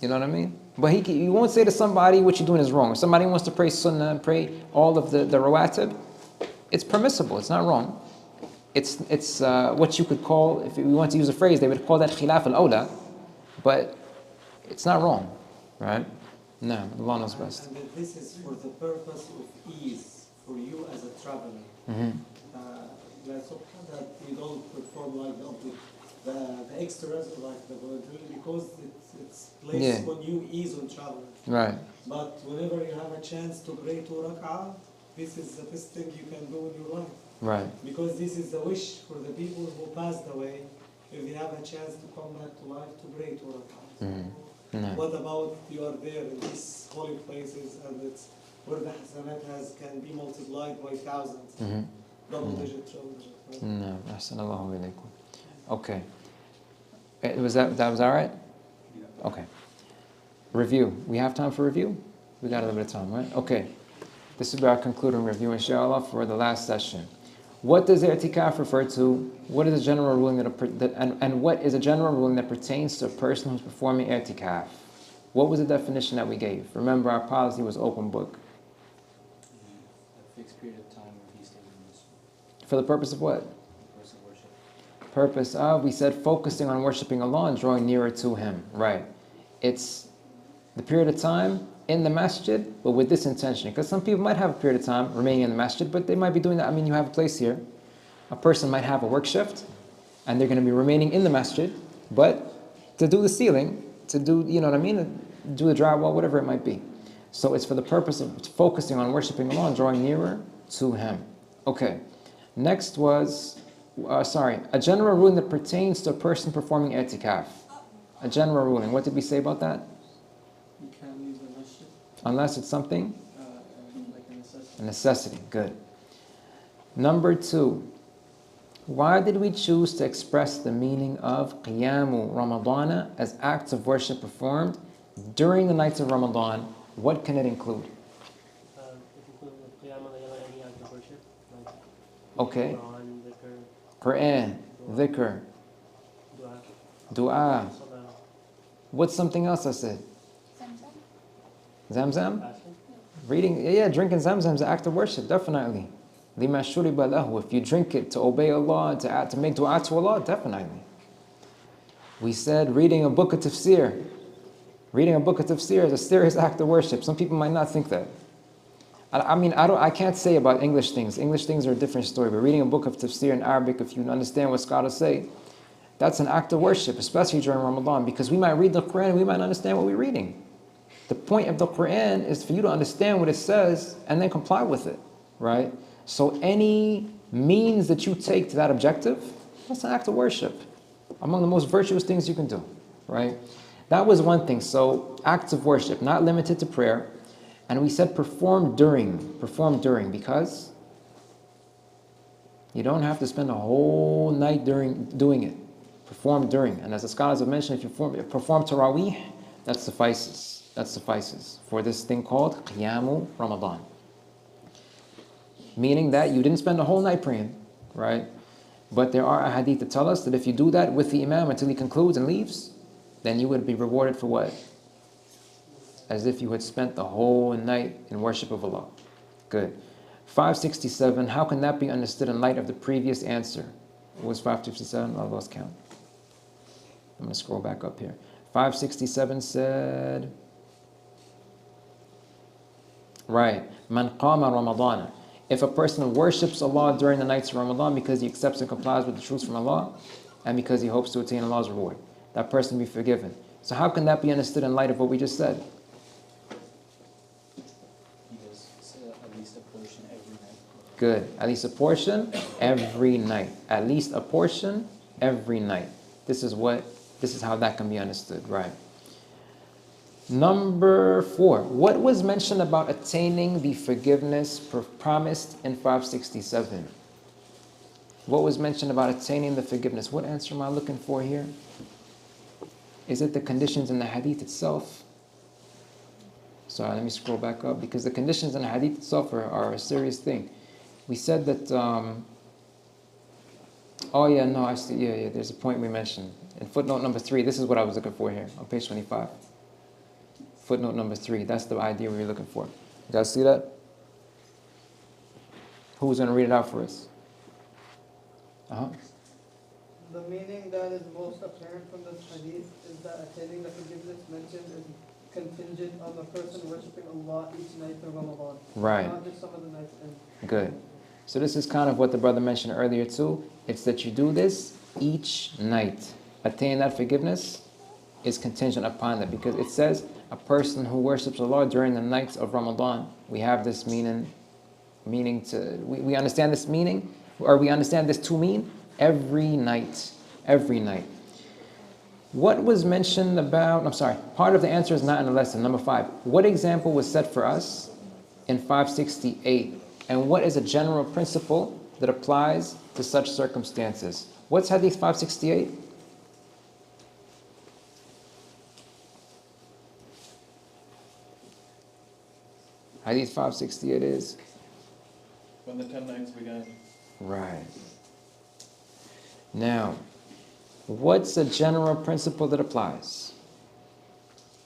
You know what I mean? But he won't say to somebody what you're doing is wrong. If somebody wants to pray Sunnah and pray all of the rawatib, it's permissible. It's not wrong. It's what you could call, if we want to use a phrase, they would call that khilaf al-awla. But it's not wrong, right? No, Allah knows best. And this is for the purpose of ease for you as a traveler. That you don't perform like the extras, like the voluntary, because it's placed on you ease on travel. Right. But whenever you have a chance to pray 2 rak'ah, this is the best thing you can do in your life. Right. Because this is the wish for the people who passed away, if they have a chance to come back to life, to pray 2 rak'ah. What about you are there in these holy places, and it's where the hasanat can be multiplied by thousands, double digit, triple digit. Right? No, ahsanallahu ilaykum. Okay. Was that was all right? Yeah. Okay. Review. We have time for review? We got a little bit of time, right? Okay. This will be our concluding review, inshallah, for the last session. What does i'tikaf refer to? What is a general ruling and what is a general ruling that pertains to a person who's performing i'tikaf? What was the definition that we gave? Remember, our policy was open book. A fixed period of time where he stays in this. For the purpose of what? Purpose of worship. Purpose of, we said, focusing on worshiping Allah and drawing nearer to Him. Right. It's the period of time in the masjid, but with this intention. Because some people might have a period of time remaining in the masjid, but they might be doing that. I mean, you have a place here. A person might have a work shift, and they're going to be remaining in the masjid, but to do the ceiling, to do, you know what I mean, do the drywall, whatever it might be. So it's for the purpose of focusing on worshiping Allah and drawing nearer to Him. Okay. Next was, a general ruling that pertains to a person performing i'tikaf. A general ruling. What did we say about that? You can't use the masjid. Unless it's something? Like a necessity. A necessity. Good. Number 2. Why did we choose to express the meaning of Qiyamu Ramadana as acts of worship performed during the nights of Ramadan? What can it include? It includes Qiyam al-Layl, any act of worship. Like Okay. Quran, Quran, dhikr, dua. What's something else I said? Zamzam? Reading, drinking Zamzam is an act of worship, definitely. Lima shuriba lahu. If you drink it to obey Allah and to make dua to Allah, definitely. We said reading a book of tafsir. Reading a book of tafsir is a serious act of worship. Some people might not think that. I can't say about English things. English things are a different story. But reading a book of tafsir in Arabic, if you understand what scholars say, that's an act of worship, especially during Ramadan, because we might read the Quran and we might not understand what we're reading. The point of the Quran is for you to understand what it says and then comply with it, right? So any means that you take to that objective, that's an act of worship. Among the most virtuous things you can do, right? That was one thing. So acts of worship, not limited to prayer. And we said perform during, because you don't have to spend a whole night doing it. Perform during. And as the scholars have mentioned, if you perform Taraweeh, that suffices. That suffices for this thing called Qiyamu Ramadan. Meaning that you didn't spend a whole night praying, right? But there are hadith that tell us that if you do that with the Imam until he concludes and leaves, then you would be rewarded for what? As if you had spent the whole night in worship of Allah. Good. 567, how can that be understood in light of the previous answer? What was 557? I lost count. I'm going to scroll back up here. 567 said, right, Man qama Ramadana. If a person worships Allah during the nights of Ramadan because he accepts and complies with the truths from Allah and because he hopes to attain Allah's reward, that person will be forgiven. So how can that be understood in light of what we just said? He does at least a portion every night. Good. At least a portion every night. At least a portion every night. This is how that can be understood, right? Number 4. What was mentioned about attaining the forgiveness promised in 567? What was mentioned about attaining the forgiveness? What answer am I looking for here? Is it the conditions in the hadith itself? Sorry, let me scroll back up, because the conditions in the hadith itself are a serious thing. We said that, oh yeah, no, I see, yeah, there's a point we mentioned. In footnote number 3, this is what I was looking for here, on page 25. Footnote number 3, that's the idea we were looking for. You guys see that? Who's going to read it out for us? The meaning that is most apparent from this hadith is that attaining the forgiveness mentioned is contingent on the person worshipping Allah each night of Ramadan. Right. Not just some of the nights in. Good. So this is kind of what the brother mentioned earlier too. It's that you do this each night. Attaining that forgiveness is contingent upon that, because it says a person who worships Allah during the nights of Ramadan. We have this meaning to, we understand this meaning, or we understand this to mean every night. Every night. What was mentioned about, I'm sorry, part of the answer is not in the lesson. Number 5. What example was set for us in 568? And what is a general principle that applies to such circumstances? What's Hadith 568? Hadith 568 is? When the 10 nights began. Right. Now, what's a general principle that applies?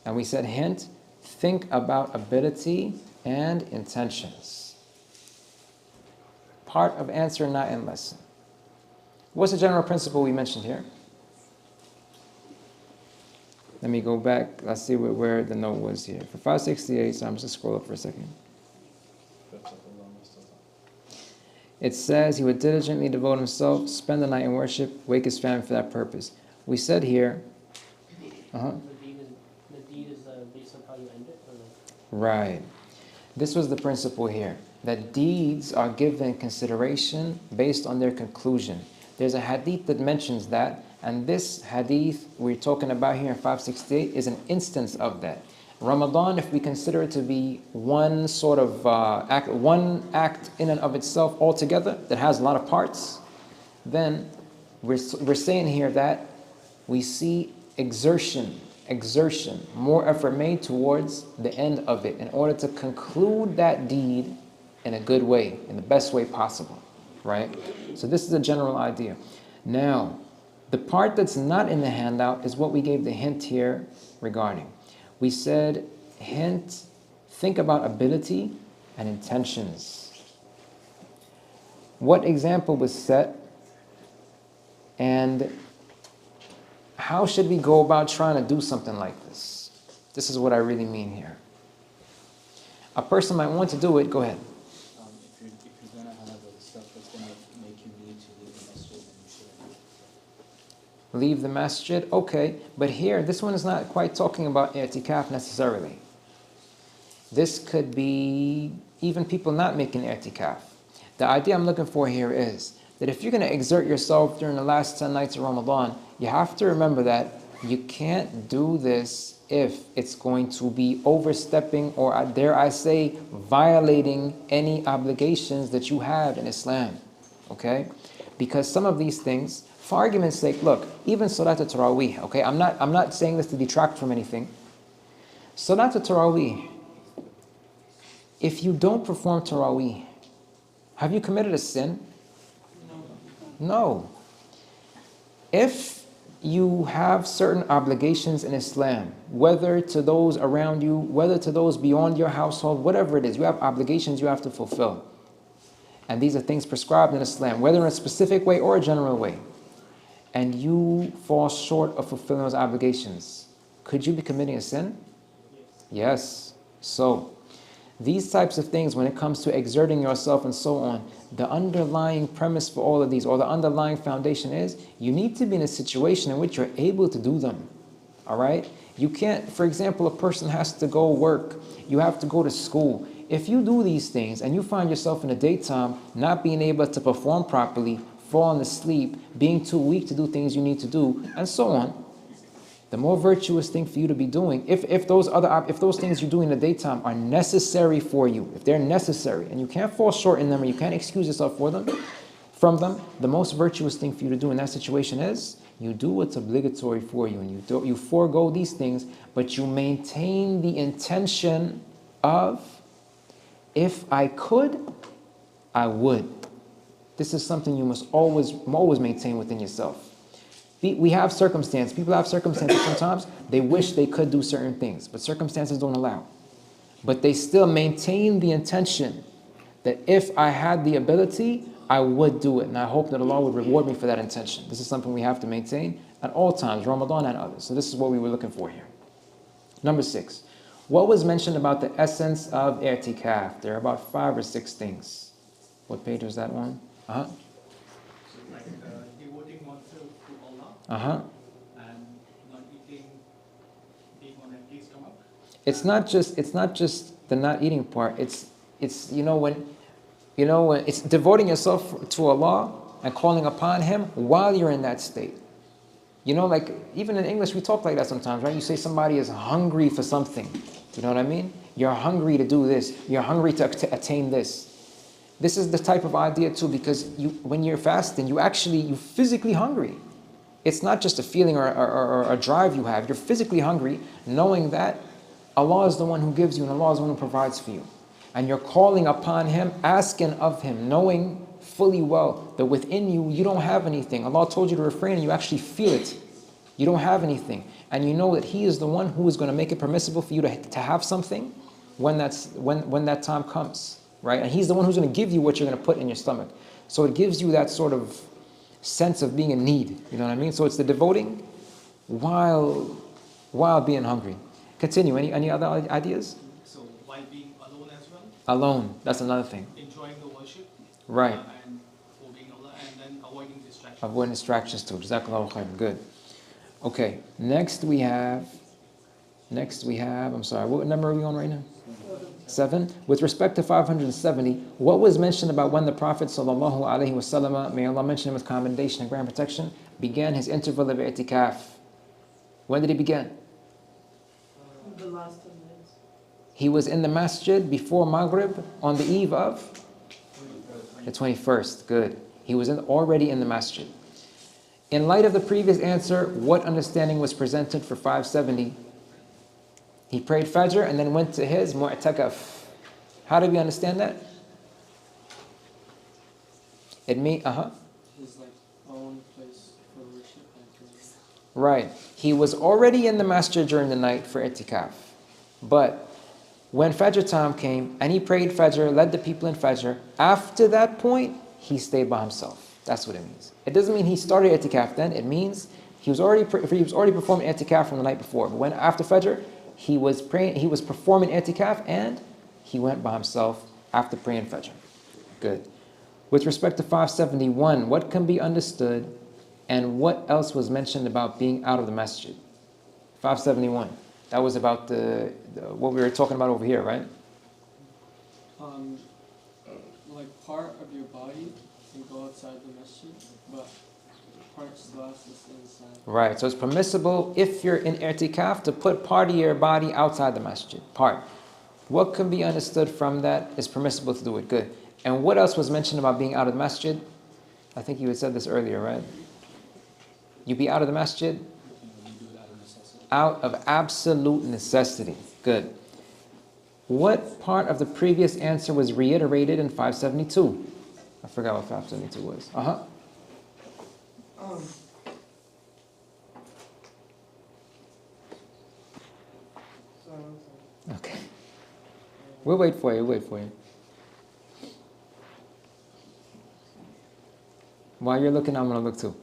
And we said, hint, think about ability and intentions. Part of answer, not in lesson. What's the general principle we mentioned here? Let me go back. Let's see where the note was here. For 568, so I'm just going to scroll up for a second. It says he would diligently devote himself, spend the night in worship, wake his family for that purpose. We said here, The deed is based on how you end it? Or no? Right. This was the principle here, that deeds are given consideration based on their conclusion. There's a hadith that mentions that, and this hadith we're talking about here in 568 is an instance of that. Ramadan, if we consider it to be one sort of one act in and of itself altogether that has a lot of parts, then we're saying here that we see exertion, more effort made towards the end of it in order to conclude that deed in a good way, in the best way possible, right? So this is a general idea. Now, the part that's not in the handout is what we gave the hint here regarding. We said, hint, think about ability and intentions. What example was set, and how should we go about trying to do something like this? This is what I really mean here. A person might want to do it, go ahead. If you're going to have stuff that's going to make you need to leave the masjid, then you shouldn't. Leave the masjid, okay. But here, this one is not quite talking about i'tikaf necessarily. This could be even people not making i'tikaf. The idea I'm looking for here is that if you're going to exert yourself during the last 10 nights of Ramadan, you have to remember that you can't do this if it's going to be overstepping or, dare I say, violating any obligations that you have in Islam. Okay? Because some of these things, for argument's sake, look, even Salat al-Taraweeh, okay? I'm not saying this to detract from anything. Salat al-Taraweeh, if you don't perform Taraweeh, have you committed a sin? No. If you have certain obligations in Islam, whether to those around you, whether to those beyond your household, whatever it is, you have obligations you have to fulfill. And these are things prescribed in Islam, whether in a specific way or a general way. And you fall short of fulfilling those obligations, could you be committing a sin? Yes. So, these types of things, when it comes to exerting yourself and so on, the underlying premise for all of these, or the underlying foundation is, you need to be in a situation in which you're able to do them. All right? You can't, for example, a person has to go work. You have to go to school. If you do these things and you find yourself in the daytime not being able to perform properly, falling asleep, being too weak to do things you need to do, and so on, the more virtuous thing for you to be doing, if those things you do in the daytime are necessary for you, if they're necessary and you can't fall short in them or you can't excuse yourself from them, the most virtuous thing for you to do in that situation is you do what's obligatory for you, and you forego these things, but you maintain the intention of, if I could, I would. This is something you must always maintain within yourself. We have circumstances. People have circumstances sometimes. They wish they could do certain things, but circumstances don't allow. But they still maintain the intention that if I had the ability, I would do it. And I hope that Allah would reward me for that intention. This is something we have to maintain at all times, Ramadan and others. So this is what we were looking for here. Number 6. What was mentioned about the essence of i'tikaf? There are about 5 or 6 things. What page was that one? Devoting oneself to And Allah not eating, being on empty stomach. It's not just the not eating part. It's when it's devoting yourself to Allah and calling upon Him while you're in that state. Like even in English we talk like that sometimes, right? You say somebody is hungry for something. You know what I mean? You're hungry to do this. You're hungry to attain this. This is the type of idea too, because when you're fasting, you're physically hungry. It's not just a feeling or a drive you have. You're physically hungry, knowing that Allah is the one who gives you and Allah is the one who provides for you. And you're calling upon Him, asking of Him, knowing fully well that within you, you don't have anything. Allah told you to refrain and you actually feel it. You don't have anything. And you know that He is the one who is going to make it permissible for you to have something when that time comes. Right? And He's the one who's going to give you what you're going to put in your stomach. So it gives you that sort of sense of being in need. You know what I mean? So it's the devoting while being hungry. Continue. Any other ideas? So while being alone as well. Alone. That's another thing. Enjoying the worship. Right. And obeying Allah, and then avoiding distractions. Avoiding distractions too. Jazakallahu khairan. Good. Okay. Next we have. I'm sorry. What number are we on right now? 7. With respect to 570, what was mentioned about when the Prophet ﷺ, may Allah mention him with commendation and grand protection, began his interval of i'tikaf? When did he begin? The last 10 minutes. He was in the masjid before Maghrib on the eve of? The 21st. Good. He was already in the masjid. In light of the previous answer, what understanding was presented for 570? He prayed Fajr and then went to his mu'takaf. How do we understand that? It means, His own place for worship and praise. Right. He was already in the masjid during the night for i'tikaf. But when Fajr time came and he prayed Fajr, led the people in Fajr, after that point, he stayed by himself. That's what it means. It doesn't mean he started i'tikaf then. It means he was already performing i'tikaf from the night before. But when after Fajr, he was performing i'tikaf and he went by himself after praying Fajr. Good. With respect to 571, what can be understood and what else was mentioned about being out of the masjid? 571. That was about what we were talking about over here, right? like part of your body can go outside the masjid, but part still has to stay inside. Right, so it's permissible if you're in i'tikaf to put part of your body outside the masjid. Part. What can be understood from that is permissible to do it. Good. And what else was mentioned about being out of the masjid? I think you had said this earlier, right? You be out of the masjid? Out of absolute necessity. Good. What part of the previous answer was reiterated in 572? I forgot what 572 was. Okay. We'll wait for you, While you're looking, I'm going to look too.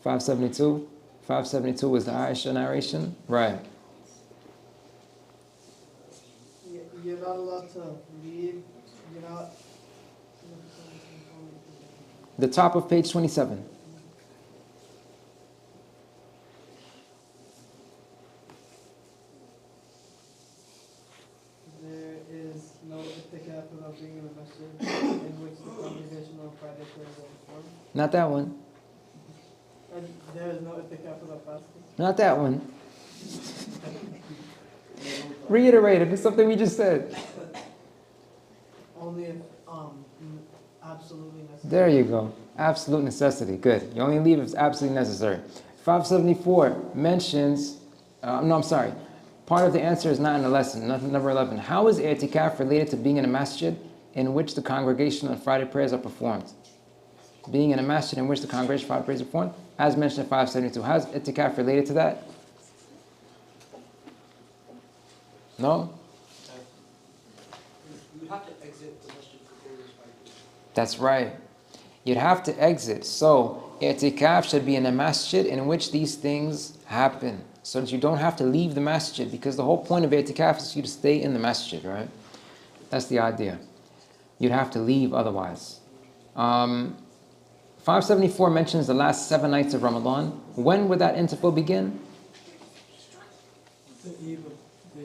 572. 572 was the Aisha narration. Right. You're not allowed to leave. You're not. The top of page 27. There is no i'tikaf without being in the masjid in which the congregation on Friday prayers are performed. Not that one. And there is no i'tikaf without fasting. Not that one. Reiterated. It's something we just said. Only if absolutely necessary. There you go. Absolute necessity. Good. You only leave if it's absolutely necessary. 574 mentions, part of the answer is not in the lesson. Number 11. How is i'tikaf related to being in a masjid in which the congregation on Friday prayers are performed? Being in a masjid in which the congregation Friday prayers are performed, as mentioned in 572. How is i'tikaf related to that? No? You have to exit the masjid before this practice. That's right. You'd have to exit. So, i'tikaf should be in a masjid in which these things happen, so that you don't have to leave the masjid, because the whole point of i'tikaf is for you to stay in the masjid, right? That's the idea. You'd have to leave otherwise. 574 mentions the last 7 nights of Ramadan. When would that interval begin? The eve of the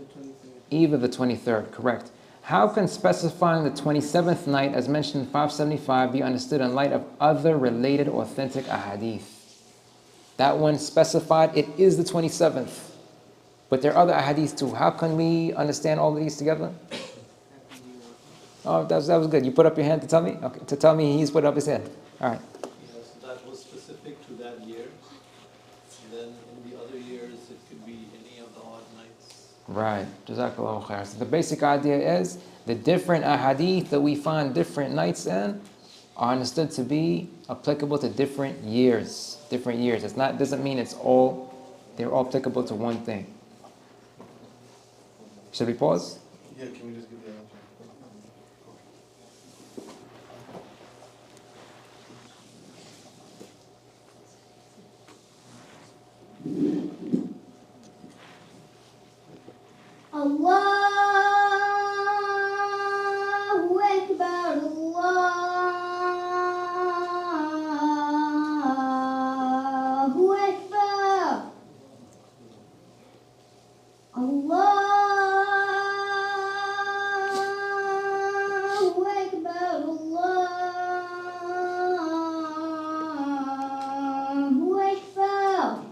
23rd. Eve of the 23rd, correct. How can specifying the 27th night, as mentioned in 575, be understood in light of other related authentic ahadith? That one specified it is the 27th. But there are other ahadith too. How can we understand all of these together? Oh, that was good. You put up your hand to tell me? Okay, to tell me he's put up his hand. All right. Yes, that was specific to that year. And then in the other years, it could be any of the odd nights. Right. Jazakallahu khair. So the basic idea is the different ahadith that we find different nights in are understood to be applicable to different years. Different years. Doesn't mean they're all applicable to one thing. Should we pause? Yeah, can we just give the answer? Allahu Akbar, Allahu Akbar, Allahu Akbar, Allahu Akbar.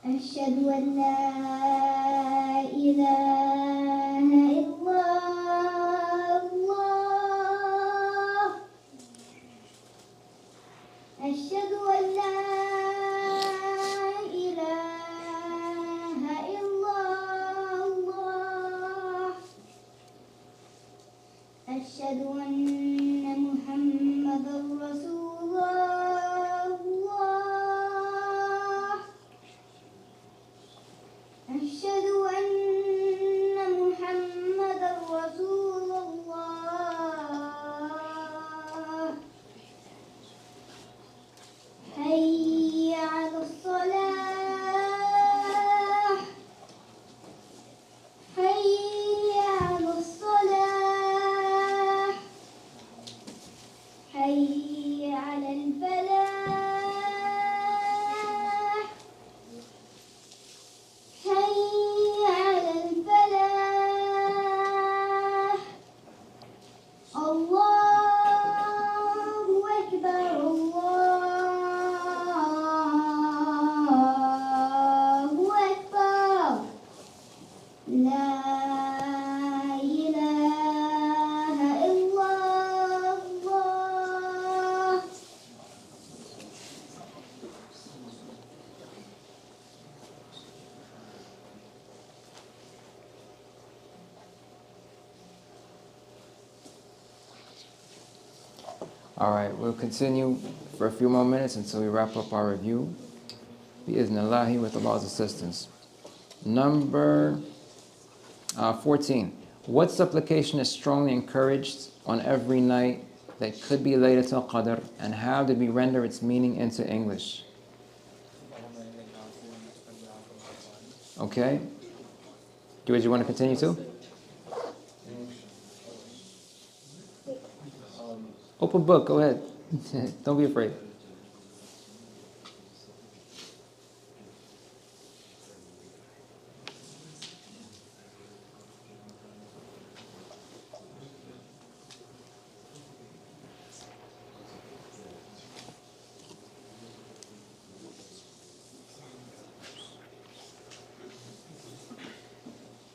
أشهد أن لا إله إلا الله أشهد أن لا إله إلا الله أشهد أن محمدا رسول الله أشهد أن محمدا رسول الله حي All right, we'll continue for a few more minutes until we wrap up our review. Bi-Idhnillahi, with Allah's assistance. Number 14. What supplication is strongly encouraged on every night that could be Laylatul Qadr, and how did we render its meaning into English? Okay. Do you want to continue too? Open book, go ahead. Don't be afraid.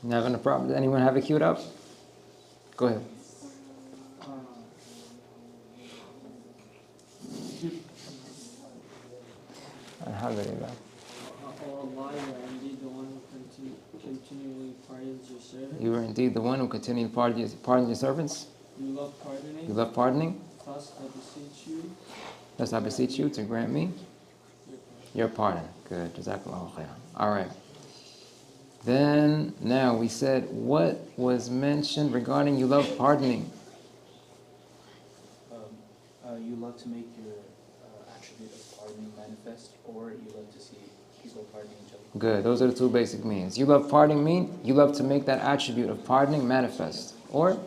You having a problem? Does anyone have it queued up? Go ahead. Alhamdulillah. Allah, you are indeed the one who continually pardons your servants. You are indeed the one who continually pardons your servants. You love pardoning. You love pardoning. Thus I beseech you to grant me your pardon. Good. Jazakallahu khairan. All right. Then, now we said what was mentioned regarding you love pardoning. You love to make your attribute of pardoning manifest, or you love to see people pardoning each other. Good. Those are the two basic means. You love pardoning mean you love to make that attribute of pardoning manifest, or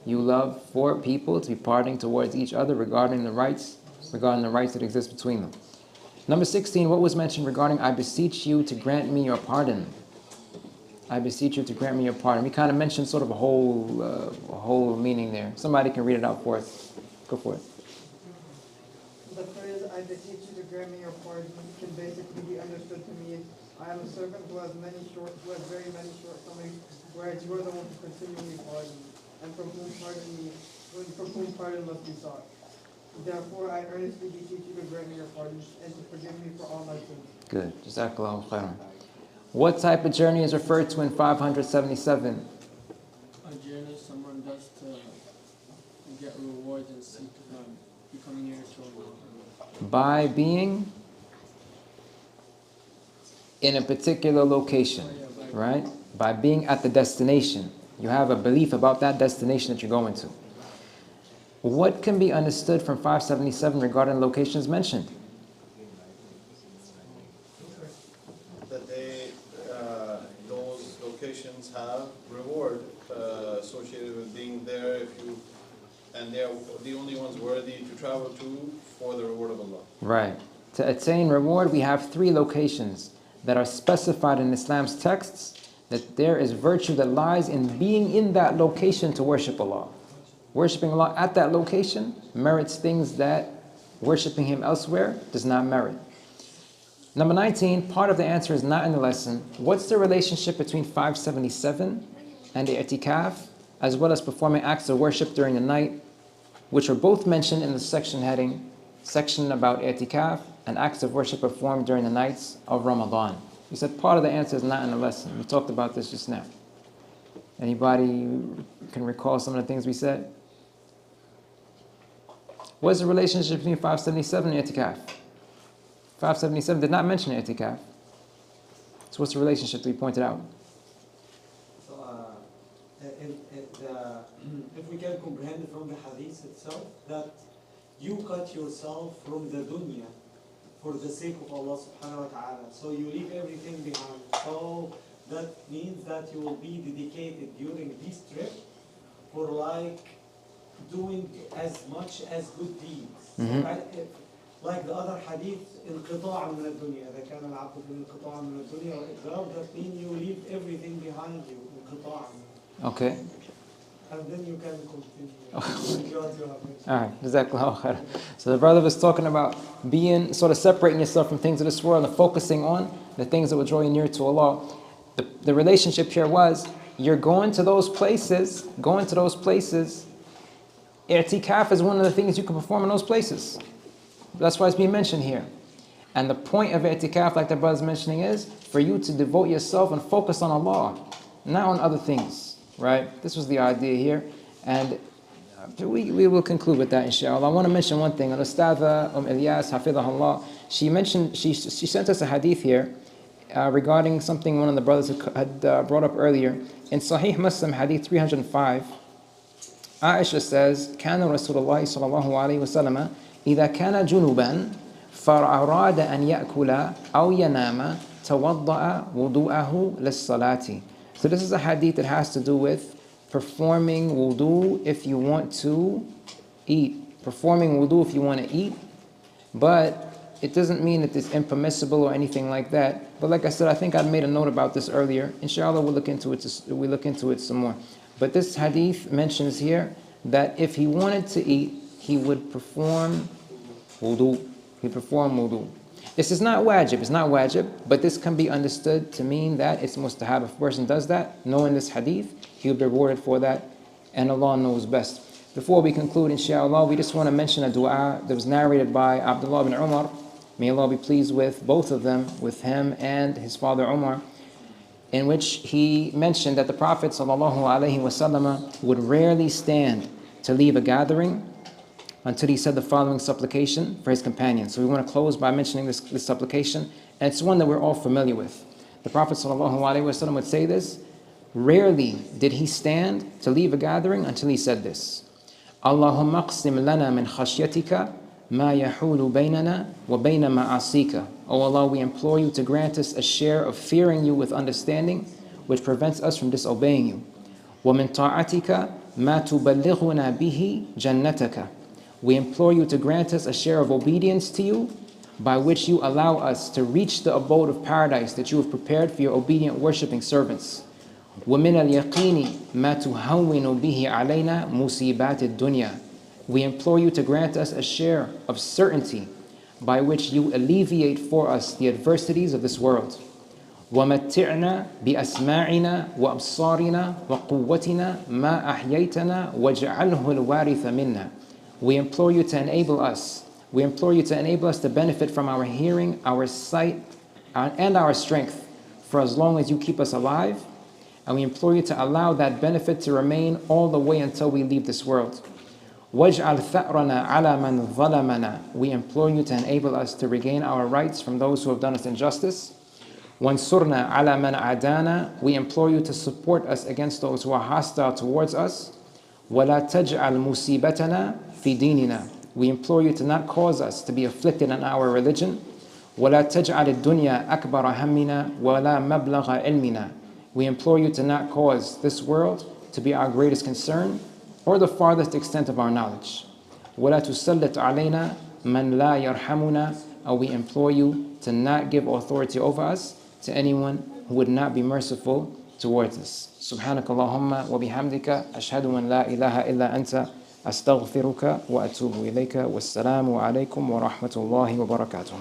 you love for people to be pardoning towards each other regarding the rights that exist between them. Number 16. What was mentioned regarding I beseech you to grant me your pardon? I beseech you to grant me your pardon. We kind of mentioned sort of a whole meaning there. Somebody can read it out for us. Go for it. The phrase, I beseech you to grant me your pardon, can basically be understood to mean, I am a servant who has very many shortcomings, whereas you are the one who continually pardon me, and from whom pardon must be sought. Therefore, I earnestly beseech you to grant me your pardon, and to forgive me for all my sins. Good. Jazakallahu khairan. What type of journey is referred to in 577? A journey someone does to get rewards and seek becoming near to Allah. By being in a particular location, right? By being at the destination. You have a belief about that destination that you're going to. What can be understood from 577 regarding locations mentioned? Those locations have reward associated with being there, and they are the only ones worthy to travel to for the reward of Allah. Right. To attain reward, we have 3 locations that are specified in Islam's texts, that there is virtue that lies in being in that location to worship Allah. Worshipping Allah at that location merits things that worshipping Him elsewhere does not merit. Number 19, part of the answer is not in the lesson. What's the relationship between 577 and the i'tikaf, as well as performing acts of worship during the night, which are both mentioned in the section about i'tikaf and acts of worship performed during the nights of Ramadan? We said part of the answer is not in the lesson. We talked about this just now. Anybody can recall some of the things we said? What's the relationship between 577 and i'tikaf? 577 did not mention i'tikaf. So what's the relationship that we pointed out? So, if we can comprehend from the hadith itself, that you cut yourself from the dunya for the sake of Allah subhanahu wa ta'ala. So you leave everything behind. So that means that you will be dedicated during this trip for doing as much as good deeds. So like the other hadith, انقطاع من الدنيا. إذا كان العبد في انقطاع من الدنيا والإقرار, that means you leave everything behind you. انقطاع. Okay. And then you can continue. Alright, Jazakallahu khair. So the brother was talking about separating yourself from things of this world and focusing on the things that will draw you near to Allah. The relationship here was, you're going to those places, i'tikaf is one of the things you can perform in those places. That's why it's being mentioned here. And the point of i'tikaf, like the brother's mentioning, is for you to devote yourself and focus on Allah, not on other things, right? This was the idea here. And We will conclude with that, inshallah. I want to mention one thing. Al-Ustadha Ilyas, Hafidhahullah, she sent us a hadith here regarding something one of the brothers had brought up earlier. In Sahih Muslim, hadith 305, Aisha says, كان رسول الله صلى الله عليه وسلم إذا كان جنوبا فأراد أن يأكل أو ينام توضأ وضوءه للصلاة. So this is a hadith that has to do with performing wudu if you want to eat. Performing wudu if you want to eat, but it doesn't mean that it's impermissible or anything like that. But like I said, I think I made a note about this earlier. Inshallah, we'll look into it some more. But this hadith mentions here that if he wanted to eat, he would perform wudu. This is not wajib, but this can be understood to mean that it's mustahab. If a person does that, knowing this hadith, he will be rewarded for that, and Allah knows best. Before we conclude, inshallah, we just want to mention a dua that was narrated by Abdullah ibn Umar. May Allah be pleased with both of them, with him and his father Umar, in which he mentioned that the Prophet ﷺ would rarely stand to leave a gathering until he said the following supplication for his companions. So we want to close by mentioning this supplication, and it's one that we're all familiar with. The Prophet ﷺ would say this. Rarely did he stand to leave a gathering until he said this. Allahumma aqsim lana min khashyatika ma yahulu baynana wa bayna ma'asika. O Allah, we implore you to grant us a share of fearing you with understanding, which prevents us from disobeying you. Wa min ta'atika ma tuballighuna bihi jannataka. We implore you to grant us a share of obedience to you, by which you allow us to reach the abode of paradise that you have prepared for your obedient worshipping servants. وَمِنَ الْيَقِينِ مَا تُهَوِّنُ بِهِ عَلَيْنَا مُصِيبَاتِ الدُّنْيَا. We implore you to grant us a share of certainty by which you alleviate for us the adversities of this world. وَمَتِّعْنَا بِأَسْمَاعِنَا وَأَبْصَارِنَا وَقُوَّتِنَا مَا أَحْيَيْتَنَا وَاجْعَلْهُ الْوَارِثَ مِنَّا. We implore you to enable us. We implore you to enable us to benefit from our hearing, our sight, and our strength for as long as you keep us alive. And we implore you to allow that benefit to remain all the way until we leave this world. وَاجْعَلْ ثَأْرَنَا عَلَى مَنْ ظَلَمَنَا. We implore you to enable us to regain our rights from those who have done us injustice. وَانْصُرْنَا عَلَى مَنْ عَادَانَا. We implore you to support us against those who are hostile towards us. وَلَا تَجْعَلْ مُصِيبَتَنَا فِي دِينِنَا. We implore you to not cause us to be afflicted in our religion. وَلَا تَجْعَلِ الدُّنْيَا أَكْبَرَ هَمِّنَا وَلَا مَبْلَغَ عِلْمِنَا. We implore you to not cause this world to be our greatest concern or the farthest extent of our knowledge. وَلَا تُسَلِّطْ عَلَيْنَا مَنْ لَا يَرْحَمُنَا. And we implore you to not give authority over us to anyone who would not be merciful towards us. سبحانك اللهم وبحمدك أشهد أن لا إله إلا أنت أستغفرك وأتوب إليك والسلام عليكم ورحمة الله وبركاته.